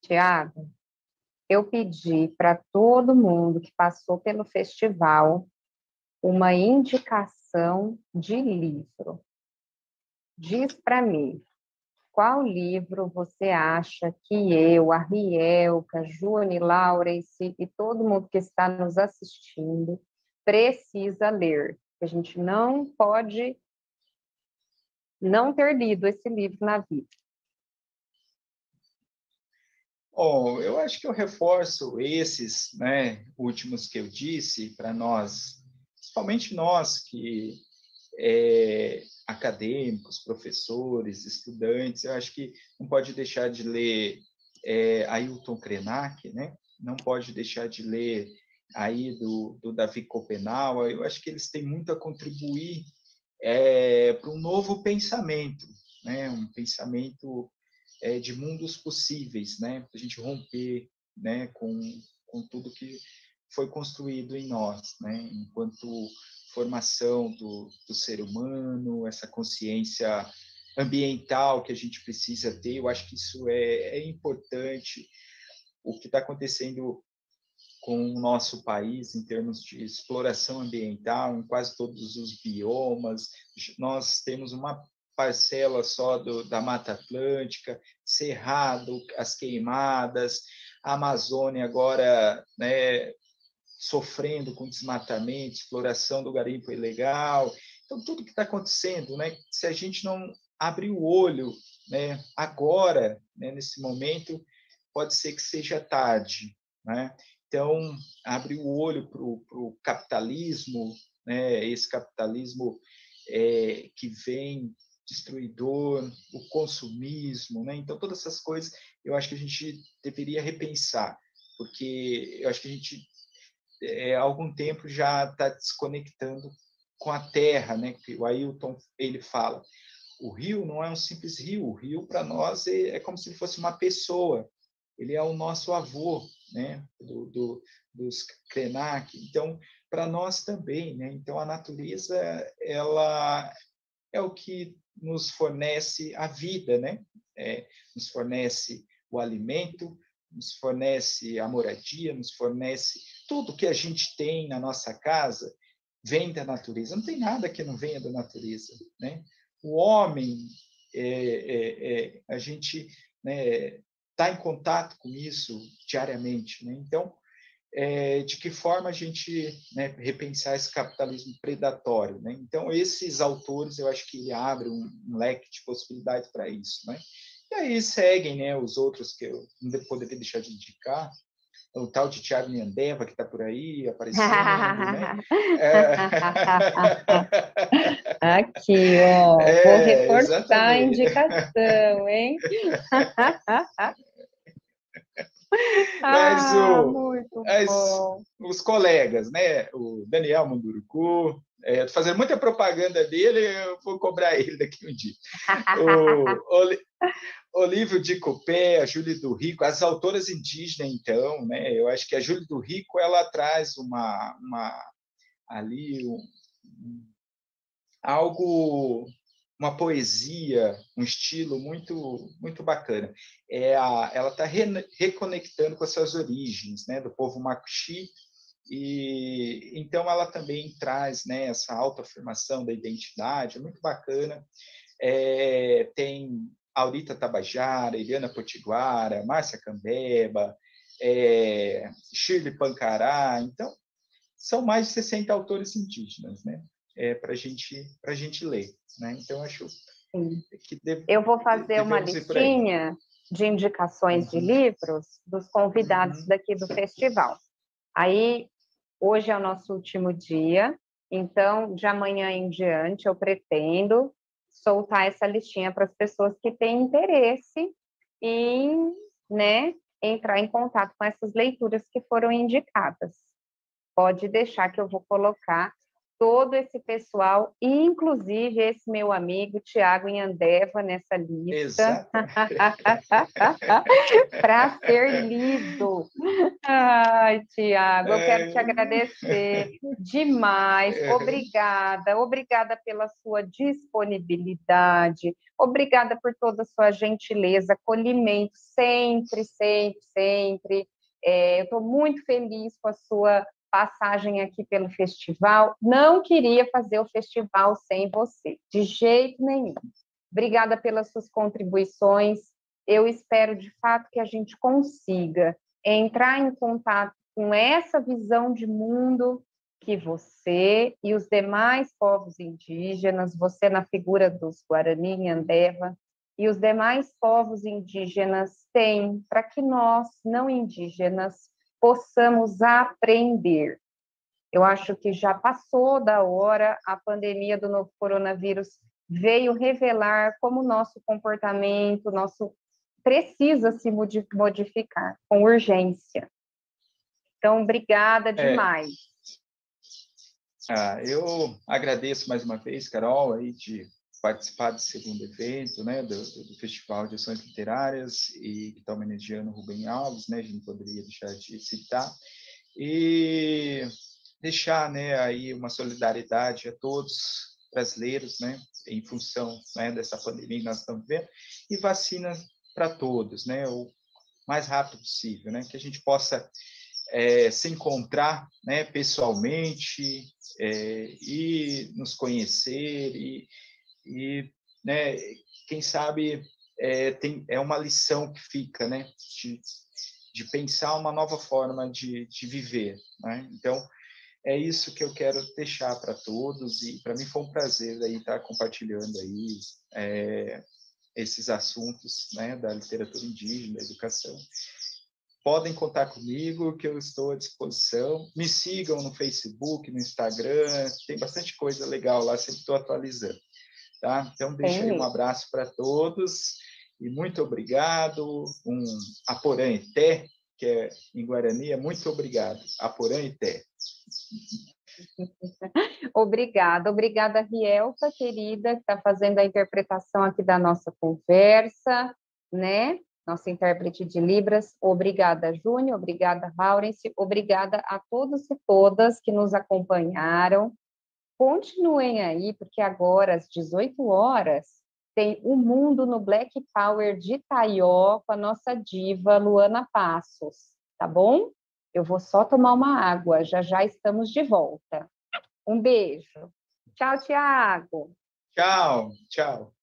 Speaker 1: Tiago, eu pedi para todo mundo que passou pelo festival uma indicação de livro. Diz para mim, qual livro você acha que eu, a Rielca, Juni, Laurence e todo mundo que está nos assistindo precisa ler? A gente não pode não ter lido esse livro na vida.
Speaker 2: Bom, eu acho que eu reforço esses, né, últimos que eu disse para nós, principalmente nós que acadêmicos, professores, estudantes. Eu acho que não pode deixar de ler Ailton Krenak, né? Não pode deixar de ler aí do Davi Copenau. Eu acho que eles têm muito a contribuir para um novo pensamento, né? Um pensamento de mundos possíveis, né? Para a gente romper, né? Com tudo que foi construído em nós, né? Enquanto formação do ser humano, essa consciência ambiental que a gente precisa ter, eu acho que isso é importante. O que está acontecendo com o nosso país em termos de exploração ambiental, em quase todos os biomas, nós temos uma parcela só da Mata Atlântica, Cerrado, as queimadas, a Amazônia agora, né, sofrendo com desmatamento, exploração do garimpo ilegal. Então, tudo que está acontecendo, né, se a gente não abrir o olho, né, agora, né, nesse momento, pode ser que seja tarde, né? Então, abrir o olho para o capitalismo, né, esse capitalismo que vem destruidor, o consumismo, né? Então, todas essas coisas eu acho que a gente deveria repensar, porque eu acho que a gente há algum tempo já está desconectando com a terra, né? Que o Ailton ele fala, o rio não é um simples rio, o rio para nós é como se ele fosse uma pessoa, ele é o nosso avô, né? Dos Krenak. Então, para nós também, né? Então a natureza ela é o que nos fornece a vida, né? Nos fornece o alimento, nos fornece a moradia, nos fornece tudo que a gente tem na nossa casa vem da natureza. Não tem nada que não venha da natureza, né? O homem, a gente, né, está em contato com isso diariamente, né? Então, de que forma a gente, né, repensar esse capitalismo predatório, né? Então, esses autores, eu acho que abrem um leque de possibilidades para isso, né? E aí seguem, né, os outros que eu não poderia deixar de indicar, o tal de Thiago Niandeva, que está por aí aparecendo, né?
Speaker 1: Aqui, ó, vou reforçar a
Speaker 2: Exatamente.
Speaker 1: indicação, hein?
Speaker 2: Mas,
Speaker 1: Muito
Speaker 2: mas
Speaker 1: bom.
Speaker 2: os colegas, né? O Daniel Munduruku, estou fazendo muita propaganda dele, eu vou cobrar ele daqui um dia. O Olívio de Copé, a Júlia do Rico, as autoras indígenas, então, né? Eu acho que a Júlia do Rico ela traz ali algo, uma poesia, um estilo muito bacana. Ela está reconectando com as suas origens, né? Do povo Macuxi, e então ela também traz, né, essa autoafirmação da identidade, é muito bacana. Tem Aurita Tabajara, Eliana Potiguara, Márcia Cambeba, Shirley Pancará. Então, são mais de 60 autores indígenas, né? Para a gente ler. Né? Então, acho que
Speaker 1: eu vou fazer uma
Speaker 2: devemos ir por aí.
Speaker 1: listinha de indicações de livros dos convidados daqui do festival. Aí, hoje é o nosso último dia, então, de amanhã em diante, eu pretendo soltar essa listinha para as pessoas que têm interesse em, né, entrar em contato com essas leituras que foram indicadas. Pode deixar que eu vou colocar todo esse pessoal, inclusive esse meu amigo Tiago Inhandeva nessa lista, para ser lido. Ai, Tiago, eu quero te agradecer demais. Obrigada, obrigada pela sua disponibilidade, obrigada por toda a sua gentileza, acolhimento, sempre, sempre, sempre. Eu estou muito feliz com a sua passagem aqui pelo festival. Não queria fazer o festival sem você, de jeito nenhum. Obrigada pelas suas contribuições. Eu espero, de fato, que a gente consiga entrar em contato com essa visão de mundo que você e os demais povos indígenas, você na figura dos Guarani, Inhandeva, e os demais povos indígenas têm, para que nós, não indígenas, possamos aprender. Eu acho que já passou da hora, a pandemia do novo coronavírus veio revelar como o nosso comportamento, nosso precisa se modificar com urgência. Então, obrigada demais.
Speaker 2: Eu agradeço mais uma vez, Carol, aí de participar do segundo evento, né, do Festival de Ações Literárias, e que está homenageando o Rubem Alves, né, a gente não poderia deixar de citar, e deixar, né, aí uma solidariedade a todos brasileiros, né, em função, né, dessa pandemia que nós estamos vivendo, e vacina para todos, né, o mais rápido possível, né, que a gente possa se encontrar, né, pessoalmente, e nos conhecer, e né, quem sabe é uma lição que fica, né, de pensar uma nova forma de viver, né? Então, é isso que eu quero deixar para todos, e para mim foi um prazer aí estar compartilhando aí esses assuntos, né, da literatura indígena, da educação. Podem contar comigo, que eu estou à disposição. Me sigam no Facebook, no Instagram, tem bastante coisa legal lá, sempre estou atualizando. Tá? Então, deixo aí um abraço para todos e muito obrigado. Um Aporã Ité, que é em Guarani, muito obrigado. Aporã Ité.
Speaker 1: Obrigada, Rielka, querida, que está fazendo a interpretação aqui da nossa conversa, né? Nossa intérprete de Libras. Obrigada, Júnior, obrigada, Laurence, obrigada a todos e todas que nos acompanharam. Continuem aí, porque agora, às 18 horas, tem O Mundo no Black Power de Taió, com a nossa diva Luana Passos, tá bom? Eu vou só tomar uma água, já já estamos de volta. Um beijo. Tchau, Tiago.
Speaker 2: Tchau, tchau.